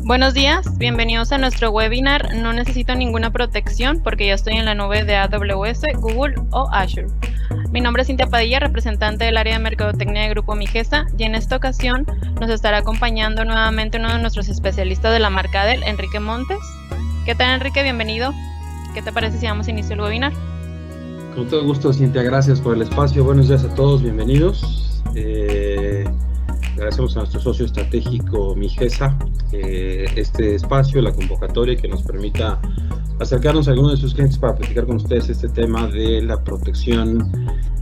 Buenos días, bienvenidos a nuestro webinar. No necesito ninguna protección porque ya estoy en la nube de AWS, Google o Azure. Mi nombre es Cintia Padilla, representante del área de Mercadotecnia de Grupo Migesa, y en esta ocasión nos estará acompañando nuevamente uno de nuestros especialistas de la marca Dell, Enrique Montes. ¿Qué tal, Enrique? Bienvenido. ¿Qué te parece si damos inicio al webinar? Con todo gusto, Cintia, gracias por el espacio. Buenos días a todos, bienvenidos. Agradecemos a nuestro socio estratégico Migesa este espacio, la convocatoria que nos permita acercarnos a algunos de sus clientes para platicar con ustedes este tema de la protección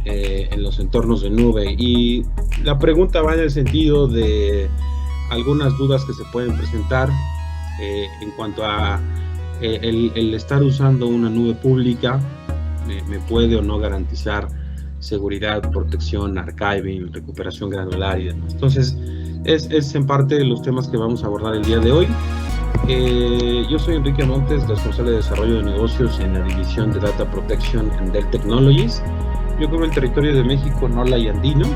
en los entornos de nube. Y la pregunta va en el sentido de algunas dudas que se pueden presentar en cuanto a el estar usando una nube pública. ¿Me puede o no garantizar seguridad, protección, archiving, recuperación granular y demás? Entonces, es en parte de los temas que vamos a abordar el día de hoy. Yo soy Enrique Montes, responsable de desarrollo de negocios en la división de Data Protection en Dell Technologies. Yo cubro el territorio de México, NOLA y Andino,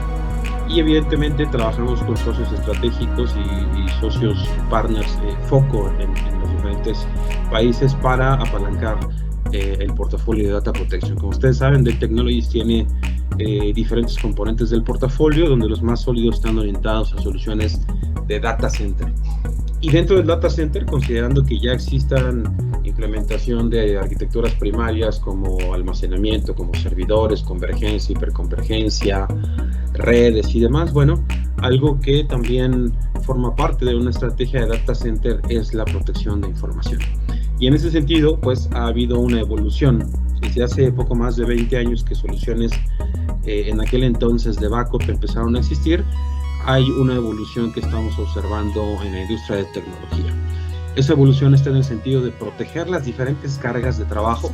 y evidentemente trabajamos con socios estratégicos y socios partners foco en los diferentes países para apalancar el portafolio de Data Protection. Como ustedes saben, Dell Technologies tiene diferentes componentes del portafolio, donde los más sólidos están orientados a soluciones de data center. Y dentro del data center, considerando que ya existan implementación de arquitecturas primarias como almacenamiento, como servidores, convergencia, hiperconvergencia, redes y demás, bueno, algo que también forma parte de una estrategia de data center es la protección de información. Y en ese sentido, pues ha habido una evolución. Desde hace poco más de 20 años que soluciones en aquel entonces de backup empezaron a existir, hay una evolución que estamos observando en la industria de tecnología. Esa evolución está en el sentido de proteger las diferentes cargas de trabajo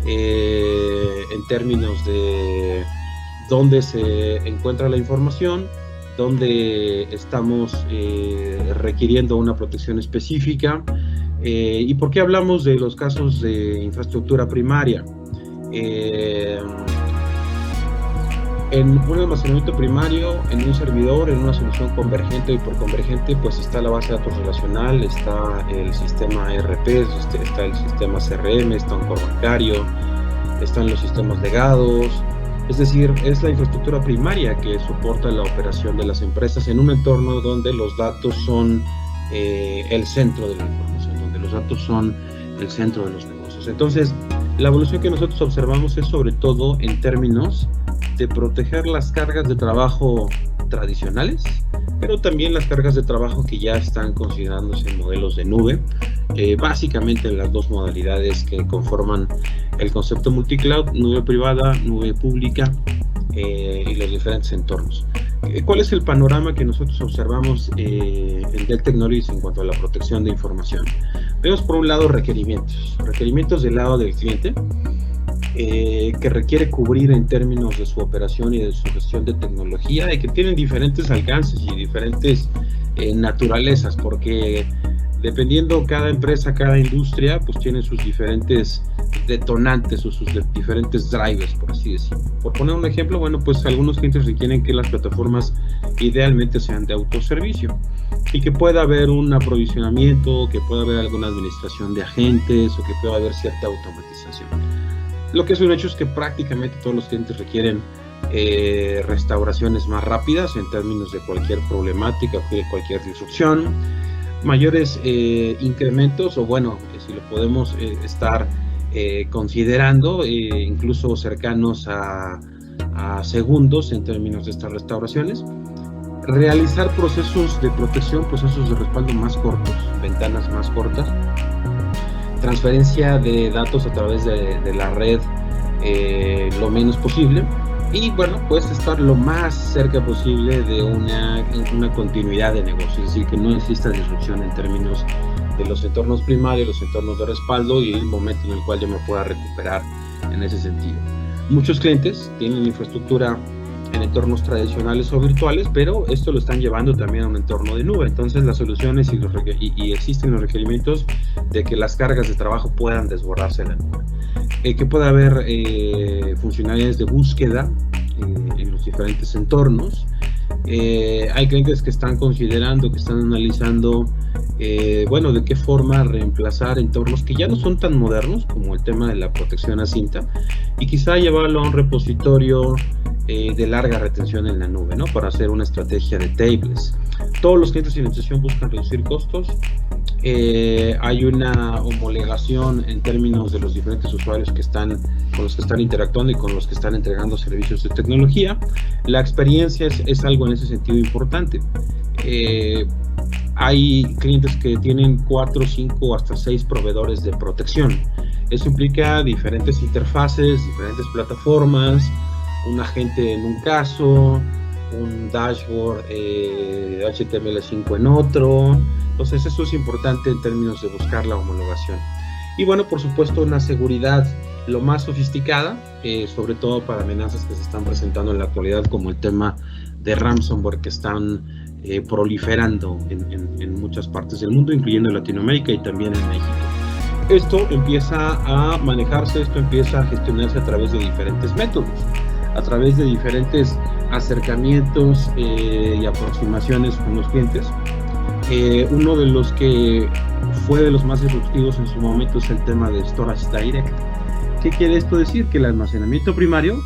en términos de dónde se encuentra la información, dónde estamos requiriendo una protección específica. ¿Y por qué hablamos de los casos de infraestructura primaria? En un almacenamiento primario, en un servidor, en una solución convergente o hiperconvergente, pues está la base de datos relacional, está el sistema ERP, está el sistema CRM, está un core bancario, están los sistemas legados. Es decir, es la infraestructura primaria que soporta la operación de las empresas en un entorno donde los datos son el centro de la información, donde los datos son el centro de los negocios. Entonces, la evolución que nosotros observamos es sobre todo en términos de proteger las cargas de trabajo tradicionales, pero también las cargas de trabajo que ya están considerándose en modelos de nube, básicamente las dos modalidades que conforman el concepto multicloud, nube privada, nube pública y los diferentes entornos. ¿Cuál es el panorama que nosotros observamos en Dell Technologies en cuanto a la protección de información? Vemos por un lado requerimientos del lado del cliente, que requiere cubrir en términos de su operación y de su gestión de tecnología, y que tienen diferentes alcances y diferentes naturalezas, porque dependiendo cada empresa, cada industria, pues tiene sus diferentes detonantes o sus diferentes drivers, por así decirlo. Por poner un ejemplo, bueno, pues algunos clientes requieren que las plataformas idealmente sean de autoservicio y que pueda haber un aprovisionamiento, que pueda haber alguna administración de agentes o que pueda haber cierta automatización. Lo que es un hecho es que prácticamente todos los clientes requieren restauraciones más rápidas en términos de cualquier problemática, de cualquier disrupción, mayores incrementos, o bueno, si lo podemos estar considerando, incluso cercanos a segundos en términos de estas restauraciones. Realizar procesos de protección, procesos de respaldo más cortos, ventanas más cortas, transferencia de datos a través de la red lo menos posible, y bueno, pues estar lo más cerca posible de una continuidad de negocio, es decir, que no exista disrupción en términos de los entornos primarios, los entornos de respaldo y el momento en el cual yo me pueda recuperar en ese sentido. Muchos clientes tienen infraestructura en entornos tradicionales o virtuales, pero esto lo están llevando también a un entorno de nube. Entonces las soluciones y existen los requerimientos de que las cargas de trabajo puedan desbordarse en la nube. Que pueda haber funcionalidades de búsqueda en los diferentes entornos, Hay clientes que están considerando, que están analizando, bueno, de qué forma reemplazar entornos que ya no son tan modernos como el tema de la protección a cinta y quizá llevarlo a un repositorio de larga retención en la nube, ¿no? Para hacer una estrategia de tables. Todos los clientes de financiación buscan reducir costos. Hay una homologación en términos de los diferentes usuarios con los que están interactuando y con los que están entregando servicios de tecnología. La experiencia es algo en ese sentido importante. Hay clientes que tienen 4, 5 hasta 6 proveedores de protección. Eso implica diferentes interfaces, diferentes plataformas, un agente en un caso, un dashboard HTML5 en otro. Entonces eso es importante en términos de buscar la homologación. Y bueno, por supuesto, una seguridad lo más sofisticada, sobre todo para amenazas que se están presentando en la actualidad, como el tema de ransomware que están proliferando en muchas partes del mundo, incluyendo Latinoamérica y también en México. Esto empieza a manejarse, esto empieza a gestionarse a través de diferentes métodos, a través de diferentes acercamientos y aproximaciones con los clientes. Uno de los que fue de los más disruptivos en su momento es el tema de Storage Direct. ¿Qué quiere esto decir? Que el almacenamiento primario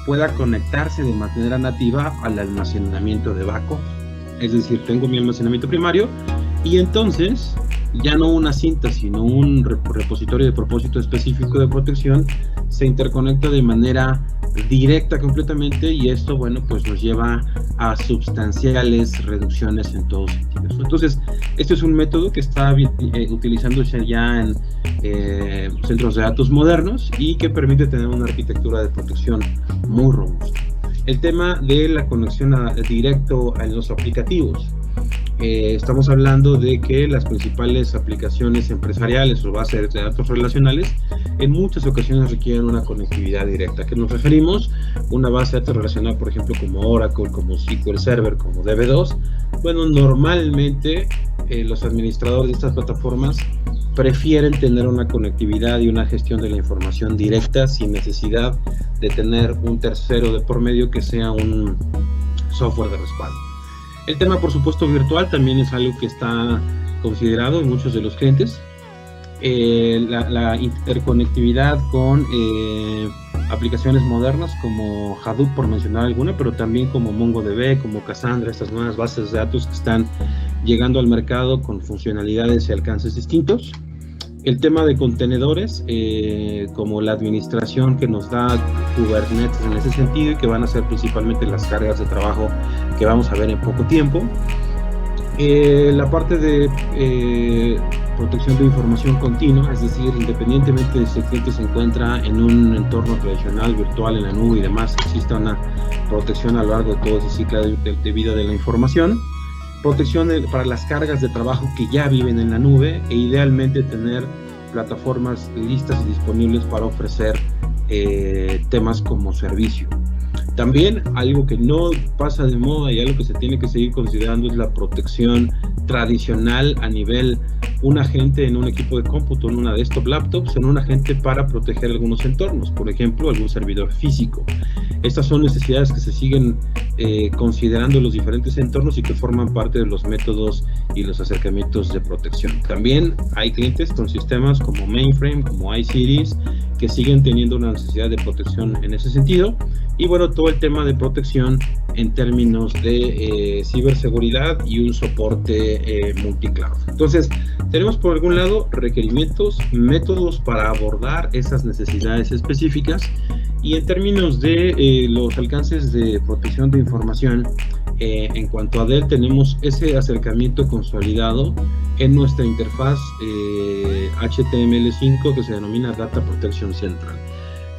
pueda conectarse de manera nativa al almacenamiento de backup. Es decir, tengo mi almacenamiento primario y entonces ya no una cinta, sino un repositorio de propósito específico de protección se interconecta de manera directa completamente, y esto, bueno, pues nos lleva a sustanciales reducciones en todos sentidos. Entonces, este es un método que está utilizándose ya en centros de datos modernos y que permite tener una arquitectura de protección muy robusta. El tema de la conexión directo a los aplicativos. Estamos hablando de que las principales aplicaciones empresariales o bases de datos relacionales en muchas ocasiones requieren una conectividad directa. ¿A qué nos referimos? Una base de datos relacional, por ejemplo, como Oracle, como SQL Server, como DB2. Bueno, normalmente los administradores de estas plataformas prefieren tener una conectividad y una gestión de la información directa sin necesidad de tener un tercero de por medio que sea un software de respaldo. El tema, por supuesto, virtual también es algo que está considerado en muchos de los clientes. La interconectividad con aplicaciones modernas como Hadoop, por mencionar alguna, pero también como MongoDB, como Cassandra, estas nuevas bases de datos que están llegando al mercado con funcionalidades y alcances distintos. El tema de contenedores, como la administración que nos da Kubernetes en ese sentido, y que van a ser principalmente las cargas de trabajo que vamos a ver en poco tiempo. La parte de protección de información continua, es decir, independientemente de si el cliente se encuentra en un entorno tradicional, virtual, en la nube y demás, exista una protección a lo largo de todo ese ciclo de vida de la información. Protección para las cargas de trabajo que ya viven en la nube, e idealmente tener plataformas listas y disponibles para ofrecer temas como servicio. También algo que no pasa de moda y algo que se tiene que seguir considerando es la protección tradicional a nivel un agente en un equipo de cómputo, en una desktop laptop, en un agente para proteger algunos entornos, por ejemplo, algún servidor físico. Estas son necesidades que se siguen considerando en los diferentes entornos y que forman parte de los métodos y los acercamientos de protección. También hay clientes con sistemas como Mainframe, como iSeries, que siguen teniendo una necesidad de protección en ese sentido. Y bueno, todo el tema de protección en términos de ciberseguridad y un soporte multicloud. Entonces, tenemos por algún lado requerimientos, métodos para abordar esas necesidades específicas, y en términos de los alcances de protección de información, en cuanto a Dell, tenemos ese acercamiento consolidado en nuestra interfaz HTML5 que se denomina Data Protection Central.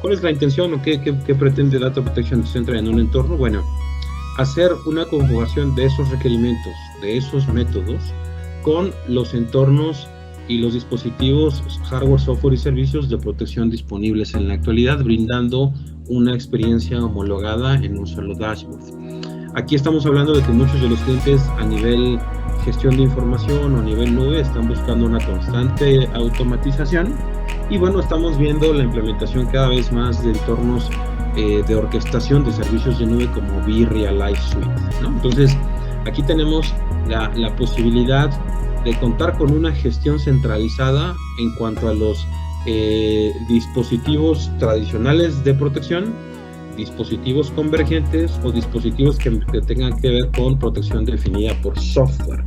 ¿Cuál es la intención o qué pretende Data Protection Central en un entorno? Bueno, hacer una conjugación de esos requerimientos, de esos métodos, con los entornos y los dispositivos, hardware, software y servicios de protección disponibles en la actualidad, brindando una experiencia homologada en un solo dashboard. Aquí estamos hablando de que muchos de los clientes a nivel gestión de información o a nivel nube están buscando una constante automatización, y bueno, estamos viendo la implementación cada vez más de entornos de orquestación de servicios de nube como vRealize Suite, ¿no? Entonces, aquí tenemos la posibilidad de contar con una gestión centralizada en cuanto a los dispositivos tradicionales de protección, dispositivos convergentes o dispositivos que tengan que ver con protección definida por software.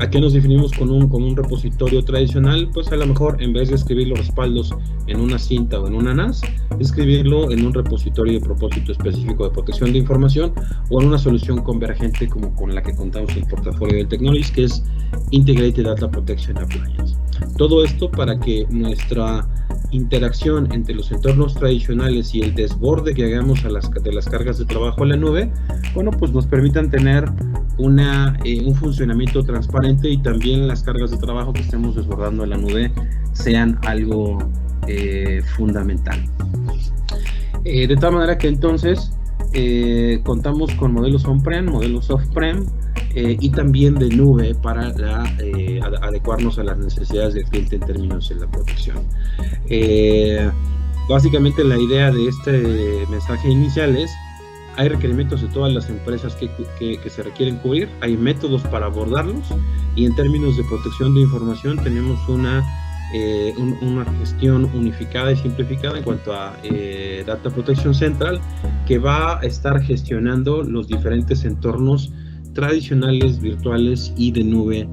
¿A qué nos definimos con un repositorio tradicional? Pues a lo mejor en vez de escribir los respaldos en una cinta o en una NAS, escribirlo en un repositorio de propósito específico de protección de información o en una solución convergente como con la que contamos en el portafolio de Technologies, que es Integrated Data Protection Appliance. Todo esto para que nuestra interacción entre los entornos tradicionales y el desborde que hagamos de las cargas de trabajo a la nube, bueno, pues nos permitan tener un funcionamiento transparente y también las cargas de trabajo que estemos desbordando a la nube sean algo fundamental. De tal manera que entonces contamos con modelos on-prem, modelos off-prem y también de nube para adecuarnos a las necesidades del cliente en términos de la protección. Básicamente la idea de este mensaje inicial es: hay requerimientos de todas las empresas que se requieren cubrir, hay métodos para abordarlos, y en términos de protección de información tenemos una gestión unificada y simplificada en cuanto a Data Protection Central, que va a estar gestionando los diferentes entornos tradicionales, virtuales y de nube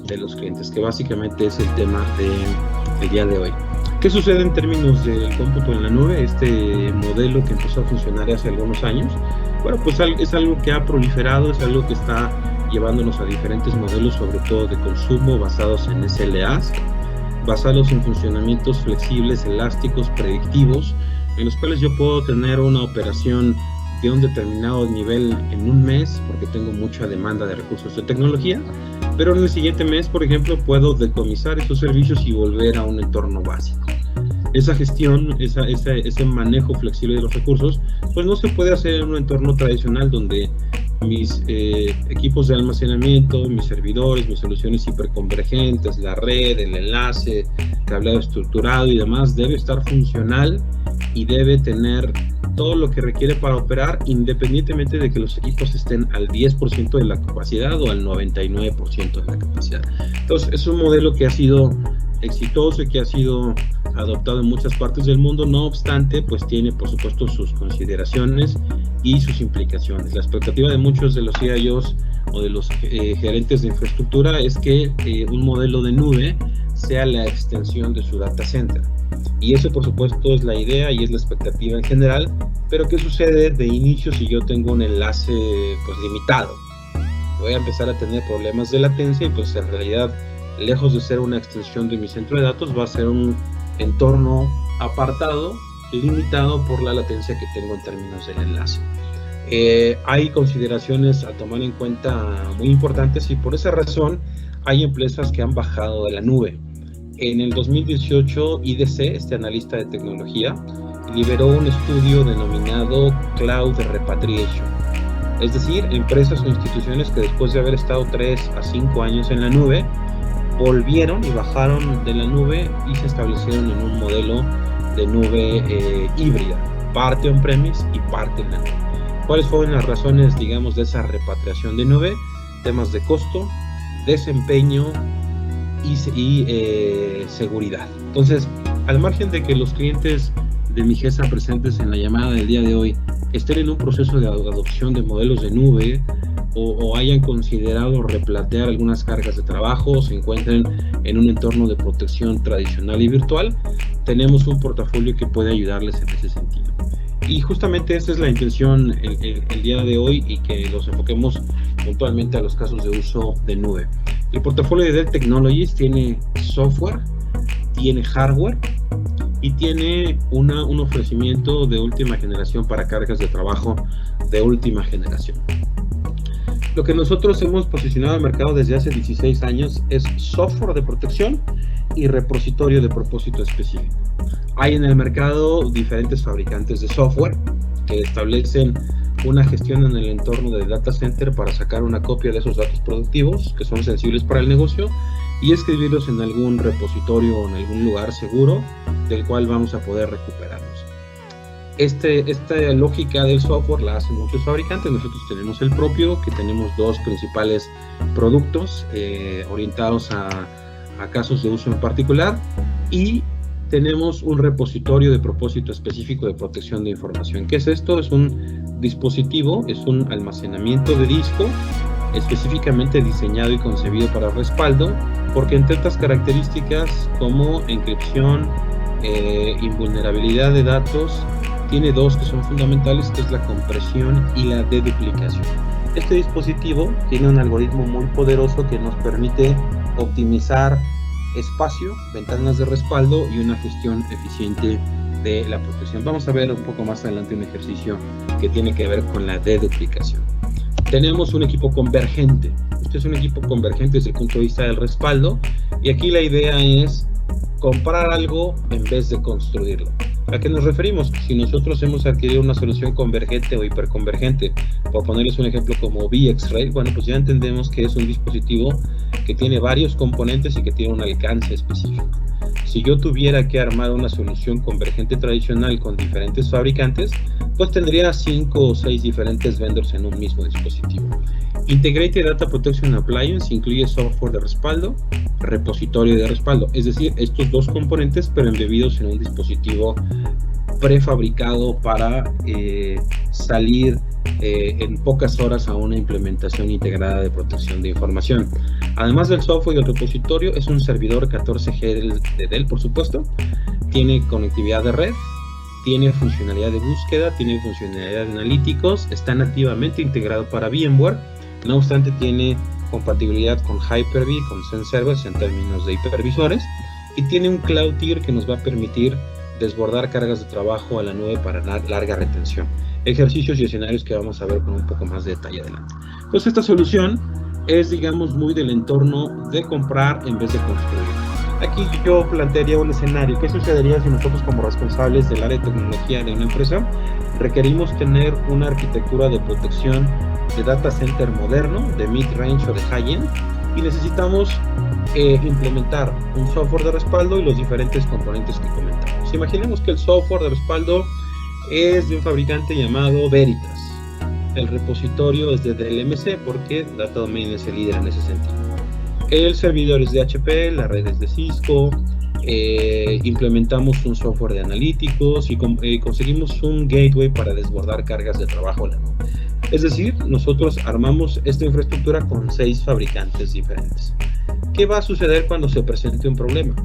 de los clientes, que básicamente es el tema del día de hoy. ¿Qué sucede en términos del cómputo en la nube? Este modelo que empezó a funcionar hace algunos años, bueno, pues es algo que ha proliferado, es algo que está llevándonos a diferentes modelos, sobre todo de consumo, basados en SLAs, basados en funcionamientos flexibles, elásticos, predictivos, en los cuales yo puedo tener una operación de un determinado nivel en un mes, porque tengo mucha demanda de recursos de tecnología, pero en el siguiente mes, por ejemplo, puedo decomisar esos servicios y volver a un entorno básico. Esa gestión, ese manejo flexible de los recursos, pues no se puede hacer en un entorno tradicional donde mis equipos de almacenamiento, mis servidores, mis soluciones hiperconvergentes, la red, el enlace, cableado estructurado y demás, debe estar funcional y debe tener todo lo que requiere para operar, independientemente de que los equipos estén al 10% de la capacidad o al 99% de la capacidad. Entonces, es un modelo que ha sido exitoso y que ha sido adoptado en muchas partes del mundo. No obstante, pues tiene por supuesto sus consideraciones y sus implicaciones. La expectativa de muchos de los CIOs o de los gerentes de infraestructura es que un modelo de nube sea la extensión de su data center. Y eso por supuesto es la idea y es la expectativa en general, pero ¿qué sucede de inicio si yo tengo un enlace pues limitado? Voy a empezar a tener problemas de latencia y pues en realidad, lejos de ser una extensión de mi centro de datos, va a ser un entorno apartado, limitado por la latencia que tengo en términos del enlace. Hay consideraciones a tomar en cuenta muy importantes y por esa razón hay empresas que han bajado de la nube. En el 2018, IDC, este analista de tecnología, liberó un estudio denominado Cloud Repatriation. Es decir, empresas o instituciones que después de haber estado 3 a 5 años en la nube, volvieron y bajaron de la nube y se establecieron en un modelo de nube híbrida, parte on-premise y parte en la nube. ¿Cuáles fueron las razones, digamos, de esa repatriación de nube? Temas de costo, desempeño y seguridad. Entonces, al margen de que los clientes de Migesa presentes en la llamada del día de hoy estén en un proceso de adopción de modelos de nube o hayan considerado replantear algunas cargas de trabajo o se encuentren en un entorno de protección tradicional y virtual, tenemos un portafolio que puede ayudarles en ese sentido. Y justamente esta es la intención el día de hoy, y que los enfoquemos puntualmente a los casos de uso de nube. El portafolio de Dell Technologies tiene software, tiene hardware y tiene un ofrecimiento de última generación para cargas de trabajo de última generación. Lo que nosotros hemos posicionado al mercado desde hace 16 años es software de protección y repositorio de propósito específico. Hay en el mercado diferentes fabricantes de software que establecen una gestión en el entorno del data center para sacar una copia de esos datos productivos que son sensibles para el negocio y escribirlos en algún repositorio o en algún lugar seguro del cual vamos a poder recuperarlos. Esta lógica del software la hacen muchos fabricantes. Nosotros tenemos el propio, que tenemos dos principales productos orientados a casos de uso en particular, y tenemos un repositorio de propósito específico de protección de información. ¿Qué es esto? Es un dispositivo, es un almacenamiento de disco específicamente diseñado y concebido para respaldo, porque entre otras características como encripción, invulnerabilidad de datos, tiene dos que son fundamentales, que es la compresión y la deduplicación. Este dispositivo tiene un algoritmo muy poderoso que nos permite optimizar espacio, ventanas de respaldo y una gestión eficiente de la protección. Vamos a ver un poco más adelante un ejercicio que tiene que ver con la deduplicación. Tenemos un equipo convergente. Este es un equipo convergente desde el punto de vista del respaldo, y aquí la idea es comprar algo en vez de construirlo. ¿A qué nos referimos? Si nosotros hemos adquirido una solución convergente o hiperconvergente, por ponerles un ejemplo como VxRail, bueno, pues ya entendemos que es un dispositivo que tiene varios componentes y que tiene un alcance específico. Si yo tuviera que armar una solución convergente tradicional con diferentes fabricantes, pues tendría 5 o 6 diferentes vendors en un mismo dispositivo. Integrated Data Protection Appliance incluye software de respaldo, repositorio de respaldo, es decir, estos dos componentes pero embebidos en un dispositivo prefabricado para salir en pocas horas a una implementación integrada de protección de información. Además del software y el repositorio, es un servidor 14G de Dell, por supuesto, tiene conectividad de red, tiene funcionalidad de búsqueda, tiene funcionalidad de analíticos, está nativamente integrado para VMware, no obstante tiene compatibilidad con Hyper-V, con Xen Servers en términos de hipervisores, y tiene un Cloud Tier que nos va a permitir desbordar cargas de trabajo a la nube para larga retención. Ejercicios y escenarios que vamos a ver con un poco más de detalle adelante. Entonces esta solución es, digamos, muy del entorno de comprar en vez de construir. Aquí yo plantearía un escenario. ¿Qué sucedería si nosotros, como responsables del área de tecnología de una empresa, requerimos tener una arquitectura de protección de data center moderno, de mid-range o de high-end, y necesitamos implementar un software de respaldo y los diferentes componentes que comentamos? Imaginemos que el software de respaldo es de un fabricante llamado Veritas. El repositorio es de DLMC porque Data Domain es el líder en ese sentido. El servidor es de HP, la red es de Cisco, implementamos un software de analíticos y conseguimos un gateway para desbordar cargas de trabajo en la nube. Es decir, nosotros armamos esta infraestructura con 6 fabricantes diferentes. ¿Qué va a suceder cuando se presente un problema?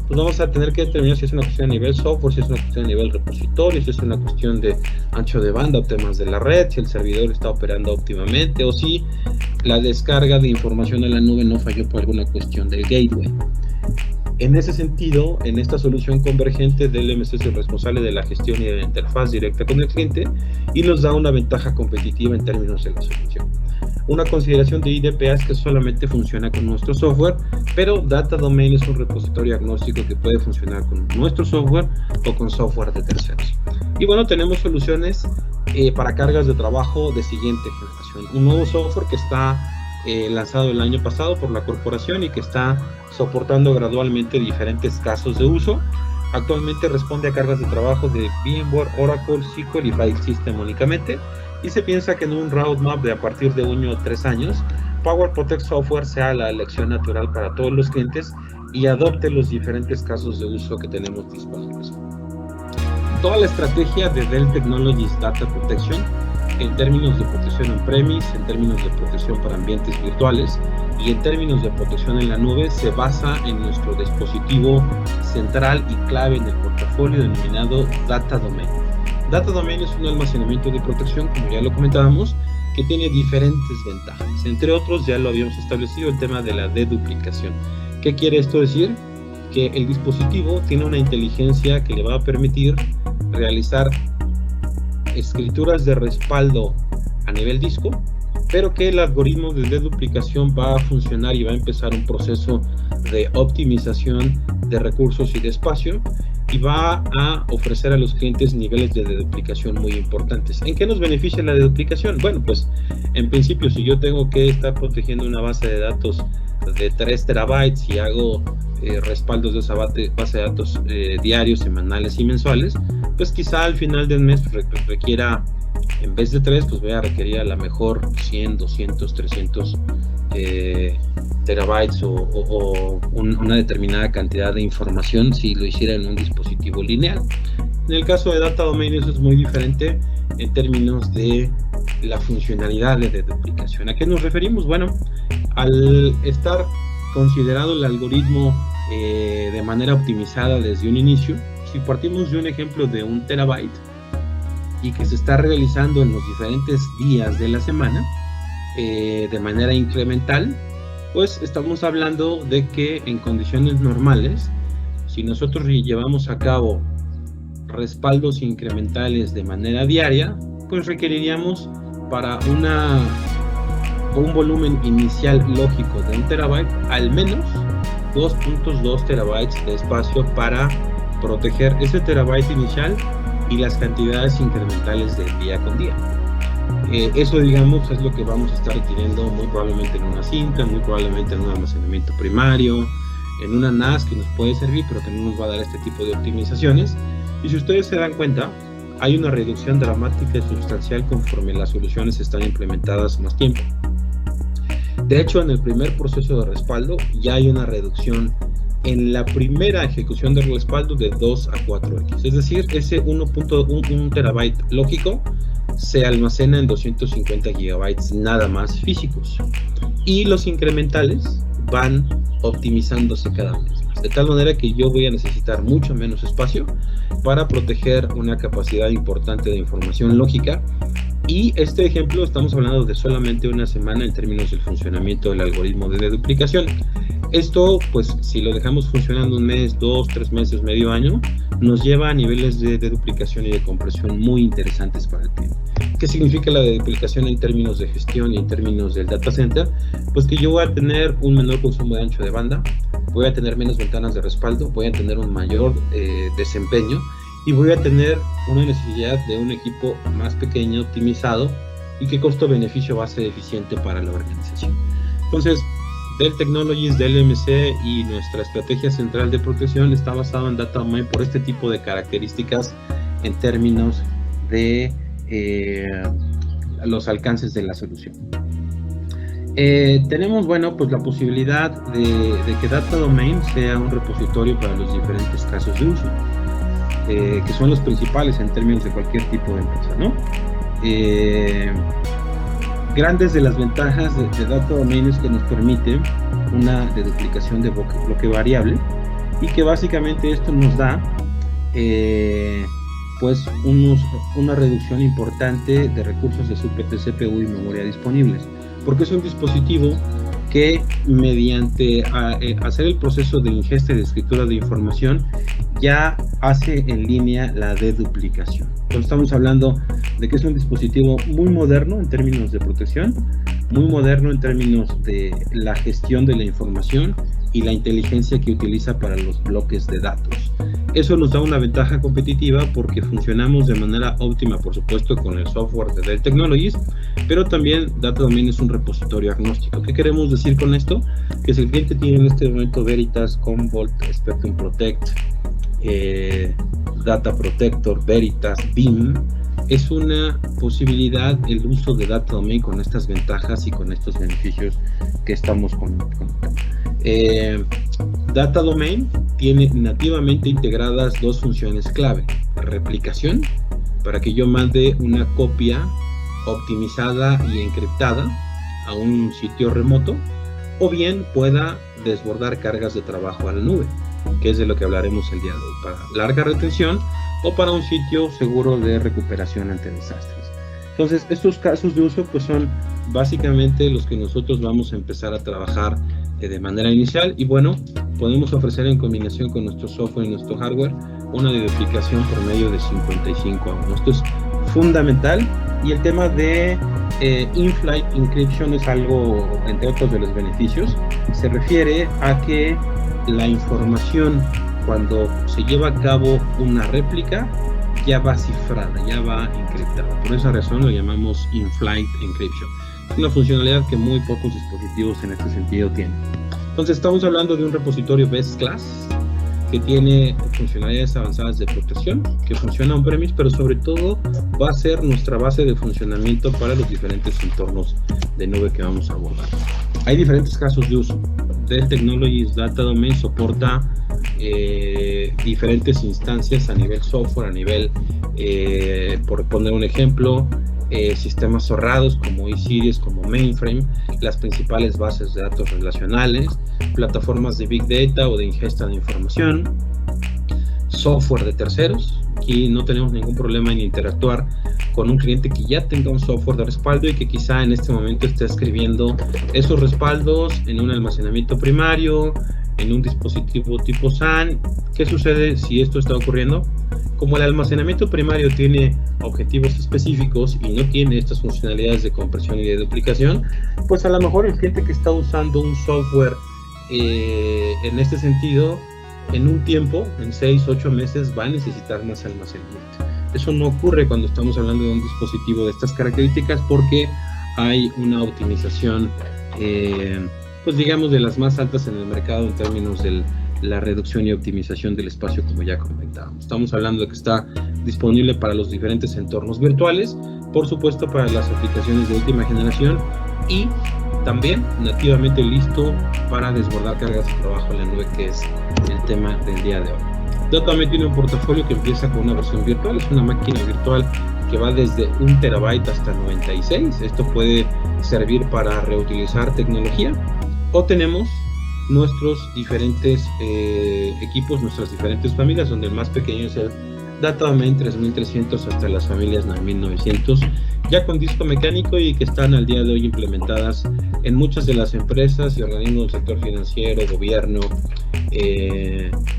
Pues vamos a tener que determinar si es una cuestión a nivel software, si es una cuestión a nivel repositorio, si es una cuestión de ancho de banda o temas de la red, si el servidor está operando óptimamente o si la descarga de información a la nube no falló por alguna cuestión del gateway. En ese sentido, en esta solución convergente, DLMC es el responsable de la gestión y de la interfaz directa con el cliente y nos da una ventaja competitiva en términos de la solución. Una consideración de IDPA es que solamente funciona con nuestro software, pero Data Domain es un repositorio agnóstico que puede funcionar con nuestro software o con software de terceros. Y bueno, tenemos soluciones para cargas de trabajo de siguiente generación. Un nuevo software que está lanzado el año pasado por la corporación y que está soportando gradualmente diferentes casos de uso. Actualmente responde a cargas de trabajo de VMware, Oracle, SQL y File System únicamente, y se piensa que en un roadmap de a partir de 1 o 3 años, PowerProtect Software sea la elección natural para todos los clientes y adopte los diferentes casos de uso que tenemos disponibles. Toda la estrategia de Dell Technologies Data Protection, en términos de protección on-premise, en términos de protección para ambientes virtuales y en términos de protección en la nube, se basa en nuestro dispositivo central y clave en el portafolio denominado Data Domain. Data Domain es un almacenamiento de protección, como ya lo comentábamos, que tiene diferentes ventajas. Entre otros, ya lo habíamos establecido, el tema de la deduplicación. ¿Qué quiere esto decir? Que el dispositivo tiene una inteligencia que le va a permitir realizar escrituras de respaldo a nivel disco, pero que el algoritmo de deduplicación va a funcionar y va a empezar un proceso de optimización de recursos y de espacio, y va a ofrecer a los clientes niveles de deduplicación muy importantes. ¿En qué nos beneficia la deduplicación? Bueno, pues en principio, si yo tengo que estar protegiendo una base de datos de 3 terabytes y hago respaldos de esa base de datos diarios, semanales y mensuales, pues quizá al final del mes requiera, en vez de 3, pues voy a requerir a lo mejor 100, 200, 300 terabytes o una determinada cantidad de información si lo hiciera en un dispositivo lineal. En el caso de Data Domain eso es muy diferente en términos de la funcionalidad de deduplicación. ¿A qué nos referimos? Bueno, al estar considerado el algoritmo de manera optimizada desde un inicio, si partimos de un ejemplo de 1 terabyte y que se está realizando en los diferentes días de la semana de manera incremental, pues estamos hablando de que en condiciones normales, si nosotros llevamos a cabo respaldos incrementales de manera diaria, pues requeriríamos para un volumen inicial lógico de 1 terabyte al menos 2.2 terabytes de espacio para proteger ese terabyte inicial y las cantidades incrementales de día con día. Eso, digamos, es lo que vamos a estar requiriendo muy probablemente en una cinta, muy probablemente en un almacenamiento primario, en una NAS que nos puede servir, pero que no nos va a dar este tipo de optimizaciones. Y si ustedes se dan cuenta, hay una reducción dramática y sustancial conforme las soluciones están implementadas más tiempo. De hecho, en el primer proceso de respaldo ya hay una reducción en la primera ejecución del respaldo de 2 a 4x. Es decir, ese 1.1 terabyte lógico se almacena en 250 gigabytes nada más físicos. Y los incrementales van optimizándose cada vez más. De tal manera que yo voy a necesitar mucho menos espacio para proteger una capacidad importante de información lógica. Y este ejemplo estamos hablando de solamente una semana en términos del funcionamiento del algoritmo de deduplicación. Esto, pues, si lo dejamos funcionando un mes, 2, 3 meses, medio año, nos lleva a niveles de deduplicación y de compresión muy interesantes para el cliente. ¿Qué significa la deduplicación en términos de gestión y en términos del data center? Pues que yo voy a tener un menor consumo de ancho de banda, voy a tener menos ventanas de respaldo, voy a tener un mayor desempeño y voy a tener una necesidad de un equipo más pequeño, optimizado y que costo-beneficio va a ser eficiente para la organización. Entonces, Dell Technologies, Dell EMC y nuestra estrategia central de protección está basado en Data Domain por este tipo de características en términos de los alcances de la solución. Tenemos, bueno, pues la posibilidad de que Data Domain sea un repositorio para los diferentes casos de uso, que son los principales en términos de cualquier tipo de empresa, ¿no? Grandes de las ventajas de Data Domain es que nos permite una deduplicación de bloque variable y que básicamente esto nos da pues una reducción importante de recursos de CPU y memoria disponibles, porque es un dispositivo que mediante hacer el proceso de ingesta y de escritura de información ya hace en línea la deduplicación. Entonces estamos hablando de que es un dispositivo muy moderno en términos de protección, muy moderno en términos de la gestión de la información y la inteligencia que utiliza para los bloques de datos. Eso nos da una ventaja competitiva porque funcionamos de manera óptima, por supuesto, con el software de Dell Technologies, pero también Data Domain es un repositorio agnóstico. ¿Qué queremos decir con esto? Que si el cliente tiene en este momento Veritas, Commvault, Spectrum Protect, Data Protector, Veritas, BIM, es una posibilidad el uso de Data Domain con estas ventajas y con estos beneficios que estamos comentando. Data Domain tiene nativamente integradas dos funciones clave: replicación, para que yo mande una copia optimizada y encriptada a un sitio remoto, o bien pueda desbordar cargas de trabajo a la nube, que es de lo que hablaremos el día de hoy, para larga retención o para un sitio seguro de recuperación ante desastres. Entonces, estos casos de uso pues son básicamente los que nosotros vamos a empezar a trabajar de manera inicial, y bueno, podemos ofrecer en combinación con nuestro software y nuestro hardware una deduplicación por medio de 55 a 1. Esto es fundamental, y el tema de in-flight encryption es algo, entre otros de los beneficios, se refiere a que la información, cuando se lleva a cabo una réplica, ya va cifrada, ya va encriptada. Por esa razón lo llamamos in-flight encryption. Es una funcionalidad que muy pocos dispositivos en este sentido tienen. Entonces estamos hablando de un repositorio best class que tiene funcionalidades avanzadas de protección, que funciona on-premise, pero sobre todo va a ser nuestra base de funcionamiento para los diferentes entornos de nube que vamos a abordar. Hay diferentes casos de uso. Dell Technologies Data Domain soporta diferentes instancias a nivel software, a nivel, por poner un ejemplo, sistemas cerrados como eSeries, como Mainframe, las principales bases de datos relacionales, plataformas de Big Data o de ingesta de información, software de terceros. Aquí no tenemos ningún problema en interactuar con un cliente que ya tenga un software de respaldo y que quizá en este momento esté escribiendo esos respaldos en un almacenamiento primario, en un dispositivo tipo SAN. ¿Qué sucede si esto está ocurriendo? Como el almacenamiento primario tiene objetivos específicos y no tiene estas funcionalidades de compresión y de duplicación, pues a lo mejor el cliente que está usando un software en este sentido, en un tiempo, en 6-8 meses, va a necesitar más almacenamiento. Eso no ocurre cuando estamos hablando de un dispositivo de estas características, porque hay una optimización, pues digamos, de las más altas en el mercado en términos de la reducción y optimización del espacio, como ya comentábamos. Estamos hablando de que está disponible para los diferentes entornos virtuales, por supuesto para las aplicaciones de última generación, y también nativamente listo para desbordar cargas de trabajo en la nube, que es el tema del día de hoy. Datadome tiene un portafolio que empieza con una versión virtual, es una máquina virtual que va desde 1 terabyte hasta 96. Esto puede servir para reutilizar tecnología, o tenemos nuestros diferentes equipos, nuestras diferentes familias, donde el más pequeño es el Datadome 3300 hasta las familias 9900, ya con disco mecánico, y que están al día de hoy implementadas en muchas de las empresas y organismos del sector financiero, gobierno,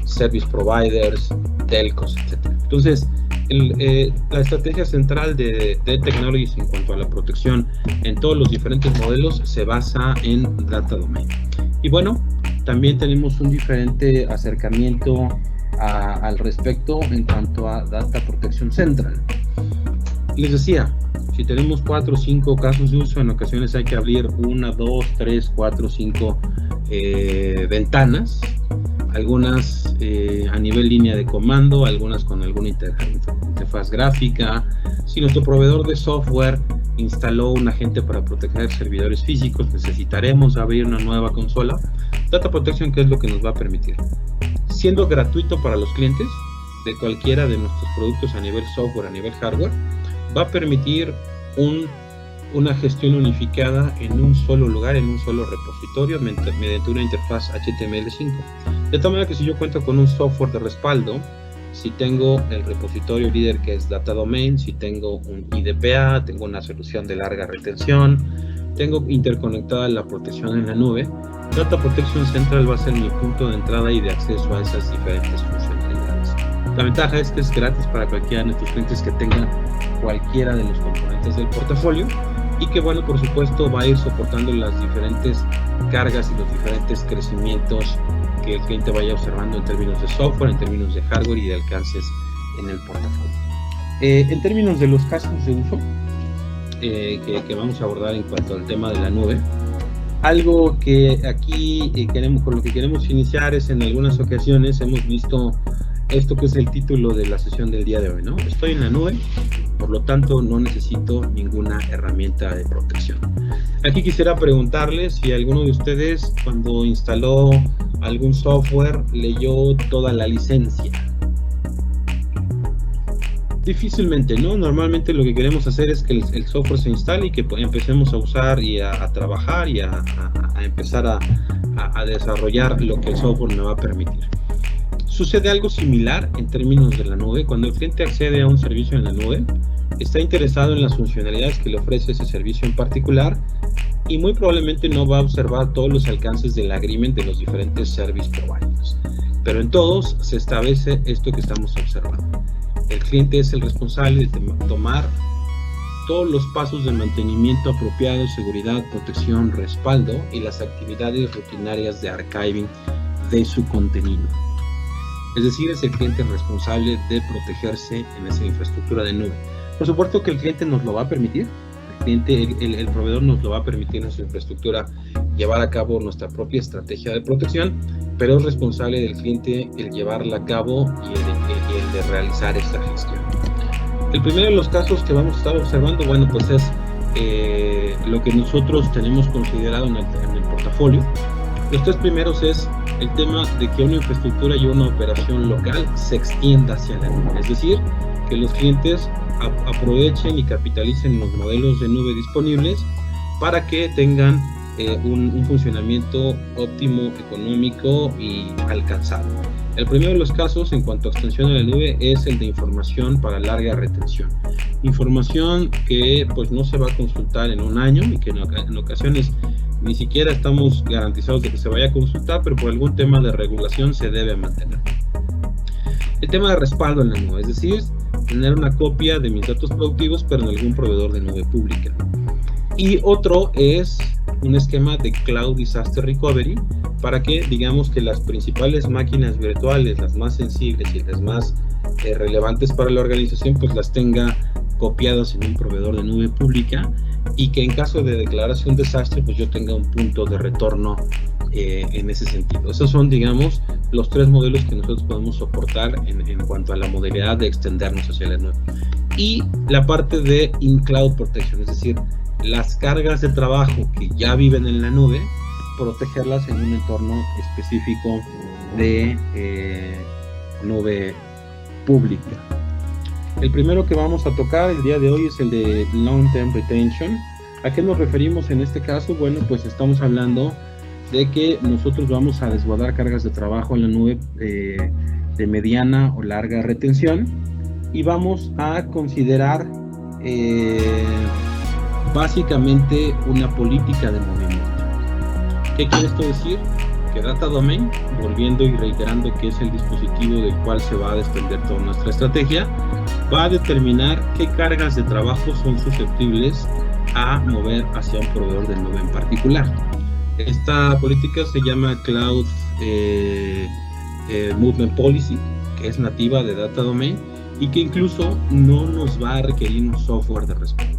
service providers, telcos, etc. Entonces, la estrategia central de Technologies en cuanto a la protección en todos los diferentes modelos se basa en Datadome. Y bueno, también tenemos un diferente acercamiento al respecto en cuanto a Data Protection Central. Les decía, si tenemos 4 o 5 casos de uso, en ocasiones hay que abrir 1, 2, 3, 4, 5 ventanas, algunas a nivel línea de comando, algunas con alguna interfaz gráfica. Si nuestro proveedor de software instaló un agente para proteger servidores físicos, necesitaremos abrir una nueva consola. Data Protection, ¿qué es lo que nos va a permitir? Siendo gratuito para los clientes de cualquiera de nuestros productos a nivel software, a nivel hardware, va a permitir una gestión unificada en un solo lugar, en un solo repositorio, mediante una interfaz HTML5. De tal manera que si yo cuento con un software de respaldo, si tengo el repositorio líder que es Datadome, si tengo un IDPA, tengo una solución de larga retención, tengo interconectada la protección en la nube, Data Protection Central va a ser mi punto de entrada y de acceso a esas diferentes funcionalidades. La ventaja es que es gratis para cualquiera de nuestros clientes que tengan cualquiera de los componentes del portafolio, y que, bueno, por supuesto va a ir soportando las diferentes cargas y los diferentes crecimientos que el cliente vaya observando en términos de software, en términos de hardware y de alcances en el portafolio. En términos de los casos de uso que vamos a abordar en cuanto al tema de la nube, algo que aquí con lo que queremos iniciar es, en algunas ocasiones hemos visto esto que es el título de la sesión del día de hoy, ¿no? Estoy en la nube, por lo tanto no necesito ninguna herramienta de protección. Aquí quisiera preguntarles si alguno de ustedes, cuando instaló algún software, leyó toda la licencia. Difícilmente, ¿no? Normalmente lo que queremos hacer es que el software se instale y que empecemos a usar y a trabajar y a empezar a desarrollar lo que el software me va a permitir. Sucede algo similar en términos de la nube. Cuando el cliente accede a un servicio en la nube, está interesado en las funcionalidades que le ofrece ese servicio en particular, y muy probablemente no va a observar todos los alcances del agreement de los diferentes service providers. Pero en todos se establece esto que estamos observando. El cliente es el responsable de tomar todos los pasos de mantenimiento apropiado, seguridad, protección, respaldo y las actividades rutinarias de archiving de su contenido. Es decir, es el cliente responsable de protegerse en esa infraestructura de nube. Por supuesto que el cliente nos lo va a permitir, el proveedor nos lo va a permitir en su infraestructura llevar a cabo nuestra propia estrategia de protección, pero es responsable del cliente el llevarla a cabo y el de realizar esta gestión. El primero de los casos que vamos a estar observando, bueno, pues es lo que nosotros tenemos considerado en el portafolio. Los tres primeros es el tema de que una infraestructura y una operación local se extienda hacia la nube, es decir, que los clientes aprovechen y capitalicen los modelos de nube disponibles para que tengan un funcionamiento óptimo, económico y alcanzable. El primero de los casos en cuanto a extensión a la nube es el de información para larga retención. Información que pues no se va a consultar en un año y que en ocasiones ni siquiera estamos garantizados de que se vaya a consultar, pero por algún tema de regulación se debe mantener. El tema de respaldo en la nube, es decir, tener una copia de mis datos productivos pero en algún proveedor de nube pública. Y otro es un esquema de Cloud Disaster Recovery para que digamos que las principales máquinas virtuales, las más sensibles y las más relevantes para la organización, pues las tenga copiadas en un proveedor de nube pública y que en caso de declararse un desastre, pues yo tenga un punto de retorno en ese sentido. Esos son, digamos, los tres modelos que nosotros podemos soportar en cuanto a la modalidad de extendernos hacia la nube. Y la parte de in-cloud protection, es decir, las cargas de trabajo que ya viven en la nube, protegerlas en un entorno específico de nube pública. El primero que vamos a tocar el día de hoy es el de Long-Term Retention. ¿A qué nos referimos en este caso? Bueno, pues estamos hablando de que nosotros vamos a desguardar cargas de trabajo en la nube de mediana o larga retención y vamos a considerar básicamente una política de movimiento. ¿Qué quiere esto decir? Que Data Domain, volviendo y reiterando que es el dispositivo del cual se va a desprender toda nuestra estrategia, va a determinar qué cargas de trabajo son susceptibles a mover hacia un proveedor de nube en particular. Esta política se llama Cloud Movement Policy, que es nativa de Data Domain y que incluso no nos va a requerir un software de respaldo.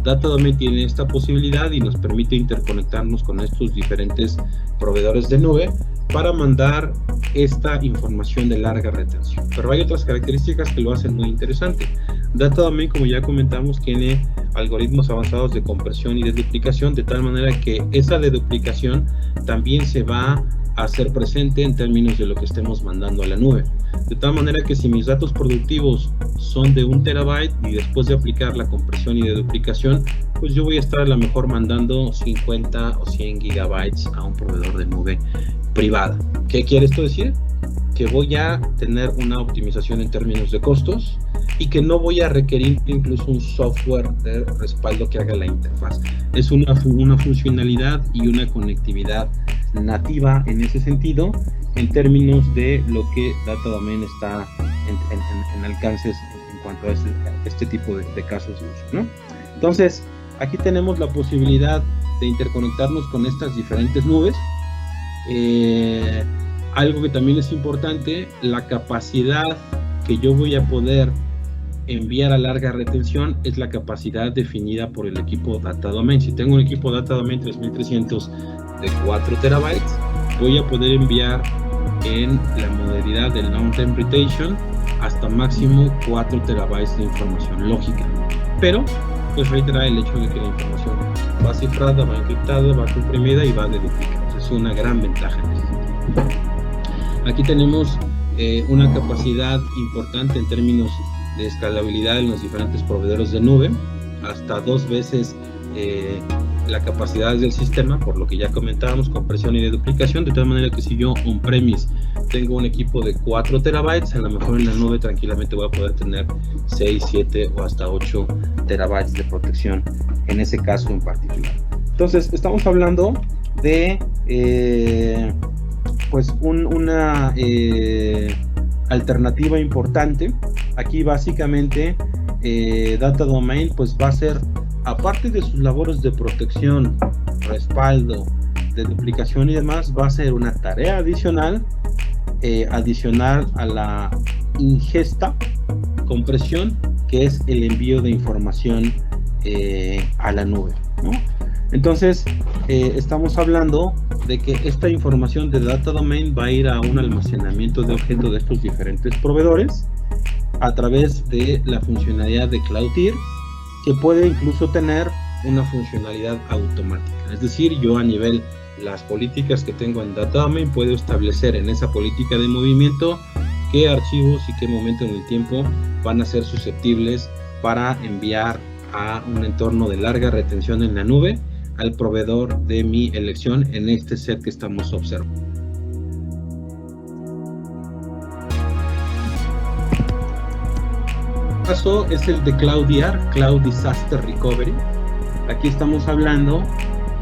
Data Domain tiene esta posibilidad y nos permite interconectarnos con estos diferentes proveedores de nube para mandar esta información de larga retención. Pero hay otras características que lo hacen muy interesante. Data Domain, como ya comentamos, tiene algoritmos avanzados de compresión y de duplicación, de tal manera que esa deduplicación también se va a hacer presente en términos de lo que estemos mandando a la nube. De tal manera que si mis datos productivos son de 1 terabyte y después de aplicar la compresión y de duplicación, pues yo voy a estar a lo mejor mandando 50 o 100 gigabytes a un proveedor de nube privada. ¿Qué quiere esto decir? Que voy a tener una optimización en términos de costos y que no voy a requerir incluso un software de respaldo que haga la interfaz. Es una funcionalidad y una conectividad nativa en ese sentido, en términos de lo que Data Domain está en alcances en cuanto a este tipo de casos de uso, ¿no? Entonces, aquí tenemos la posibilidad de interconectarnos con estas diferentes nubes. Algo que también es importante, la capacidad que yo voy a poder enviar a larga retención es la capacidad definida por el equipo Data Domain. Si tengo un equipo Data Domain 3300 de 4 terabytes, voy a poder enviar en la modalidad del Long-Term Retention hasta máximo 4 terabytes de información lógica. Pero, pues reiterar el hecho de que la información va cifrada, va encriptada, va comprimida y va deduplicada. Es una gran ventaja en este sentido. Aquí tenemos una capacidad importante en términos de escalabilidad en los diferentes proveedores de nube, hasta 2 veces la capacidad del sistema, por lo que ya comentábamos, compresión y de duplicación, de tal manera que si yo on-premise tengo un equipo de 4 terabytes, a lo mejor en la nube tranquilamente voy a poder tener 6, 7 o hasta 8 terabytes de protección en ese caso en particular. Entonces, estamos hablando de pues una alternativa importante. Aquí básicamente Data Domain pues va a ser, aparte de sus labores de protección, respaldo, de duplicación y demás, va a ser una tarea adicional adicional a la ingesta, compresión, que es el envío de información a la nube, ¿no? Entonces, estamos hablando de que esta información de Data Domain va a ir a un almacenamiento de objetos de estos diferentes proveedores a través de la funcionalidad de Cloud Tier, que puede incluso tener una funcionalidad automática. Es decir, yo a nivel las políticas que tengo en Data Domain puedo establecer en esa política de movimiento qué archivos y qué momento en el tiempo van a ser susceptibles para enviar a un entorno de larga retención en la nube al proveedor de mi elección en este set que estamos observando. El caso es el de CloudDR, Cloud Disaster Recovery. Aquí estamos hablando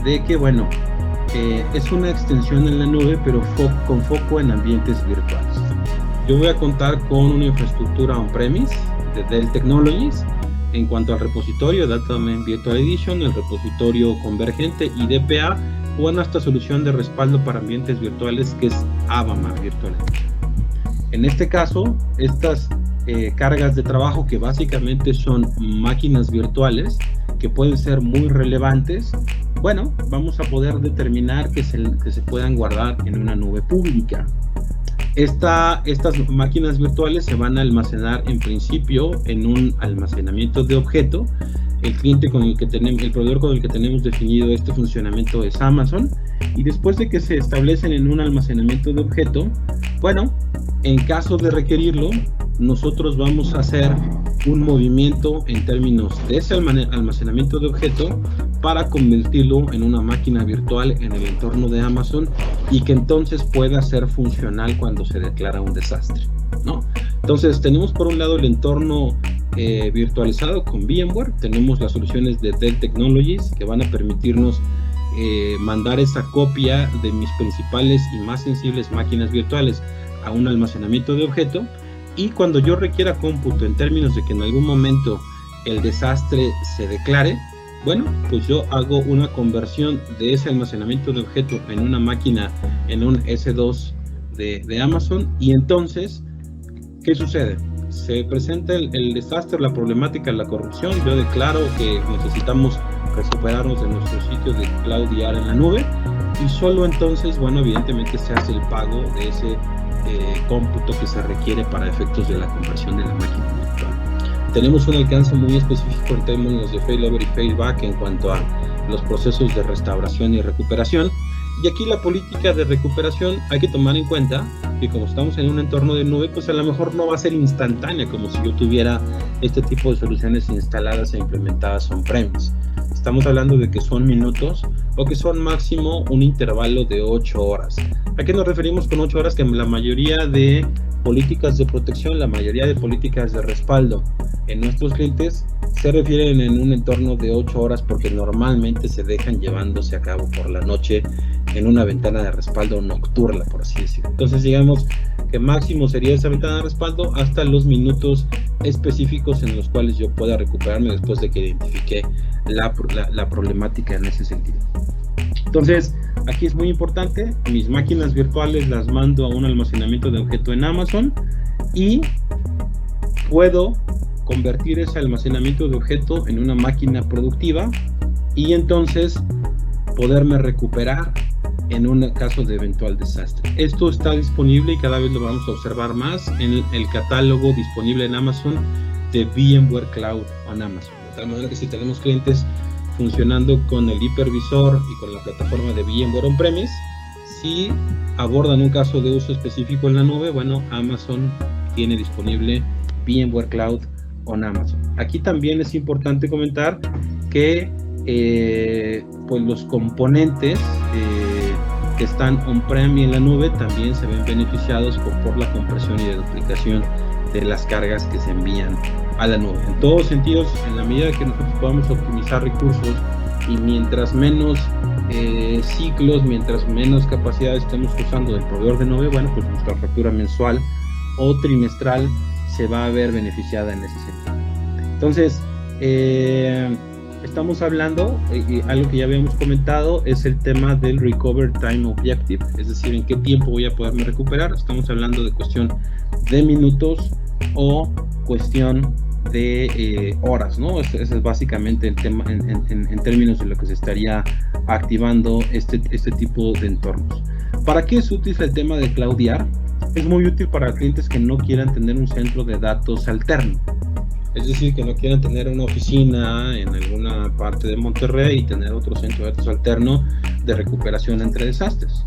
de que, bueno, es una extensión en la nube, pero con foco en ambientes virtuales. Yo voy a contar con una infraestructura on-premise de Dell Technologies en cuanto al repositorio Data Domain Virtual Edition, el repositorio convergente y DPA, o en esta solución de respaldo para ambientes virtuales que es Avamar Virtual Edition. En este caso, estas cargas de trabajo, que básicamente son máquinas virtuales que pueden ser muy relevantes, bueno, vamos a poder determinar que se puedan guardar en una nube pública. Estas máquinas virtuales se van a almacenar en principio en un almacenamiento de objeto. El cliente con el que tenemos, el proveedor con el que tenemos definido este funcionamiento es Amazon, y después de que se establecen en un almacenamiento de objeto, bueno, en caso de requerirlo, nosotros vamos a hacer un movimiento en términos de ese almacenamiento de objeto para convertirlo en una máquina virtual en el entorno de Amazon, y que entonces pueda ser funcional cuando se declara un desastre, ¿no? Entonces tenemos por un lado el entorno virtualizado con VMware, tenemos las soluciones de Dell Technologies que van a permitirnos mandar esa copia de mis principales y más sensibles máquinas virtuales a un almacenamiento de objeto, y cuando yo requiera cómputo en términos de que en algún momento el desastre se declare, bueno, pues yo hago una conversión de ese almacenamiento de objeto en una máquina, en un S2 de Amazon, y entonces, ¿qué sucede? Se presenta el desastre, la problemática, la corrupción, yo declaro que necesitamos recuperarnos de nuestro sitio de CloudDR en la nube, y solo entonces, bueno, evidentemente se hace el pago de ese cómputo que se requiere para efectos de la conversión de la máquina virtual. Tenemos un alcance muy específico en términos de failover y failback en cuanto a los procesos de restauración y recuperación, y aquí la política de recuperación hay que tomar en cuenta que como estamos en un entorno de nube, pues a lo mejor no va a ser instantánea como si yo tuviera este tipo de soluciones instaladas e implementadas on-premise. Estamos hablando de que son minutos o que son máximo un intervalo de 8 horas. ¿A qué nos referimos con 8 horas? Que la mayoría de políticas de protección, la mayoría de políticas de respaldo en nuestros clientes se refieren en un entorno de 8 horas porque normalmente se dejan llevándose a cabo por la noche en una ventana de respaldo nocturna, por así decirlo. Entonces digamos que máximo sería esa ventana de respaldo hasta los minutos específicos en los cuales yo pueda recuperarme después de que identifique la problemática en ese sentido. Entonces, aquí es muy importante, mis máquinas virtuales las mando a un almacenamiento de objeto en Amazon y puedo convertir ese almacenamiento de objeto en una máquina productiva y entonces poderme recuperar en un caso de eventual desastre. Esto está disponible y cada vez lo vamos a observar más en el catálogo disponible en Amazon de VMware Cloud on Amazon. De tal manera que si tenemos clientes funcionando con el hipervisor y con la plataforma de VMware on-premise, si abordan un caso de uso específico en la nube, bueno, Amazon tiene disponible VMware Cloud on Amazon. Aquí también es importante comentar que pues los componentes que están on-prem y en la nube también se ven beneficiados por la compresión y deduplicación de las cargas que se envían a la nube. En todos sentidos, en la medida que nosotros podamos optimizar recursos y mientras menos ciclos, mientras menos capacidad estemos usando del proveedor de nube, bueno, pues nuestra factura mensual o trimestral se va a ver beneficiada en ese sentido. Entonces, estamos hablando, algo que ya habíamos comentado, es el tema del Recover Time Objective, es decir, en qué tiempo voy a poderme recuperar. Estamos hablando de cuestión de minutos o cuestión de horas, ¿no? Ese es básicamente el tema en términos de lo que se estaría activando este tipo de entornos. ¿Para qué es útil el tema de cloudear? Es muy útil para clientes que no quieran tener un centro de datos alterno. Es decir, que no quieran tener una oficina en alguna parte de Monterrey y tener otro centro de datos alterno de recuperación entre desastres.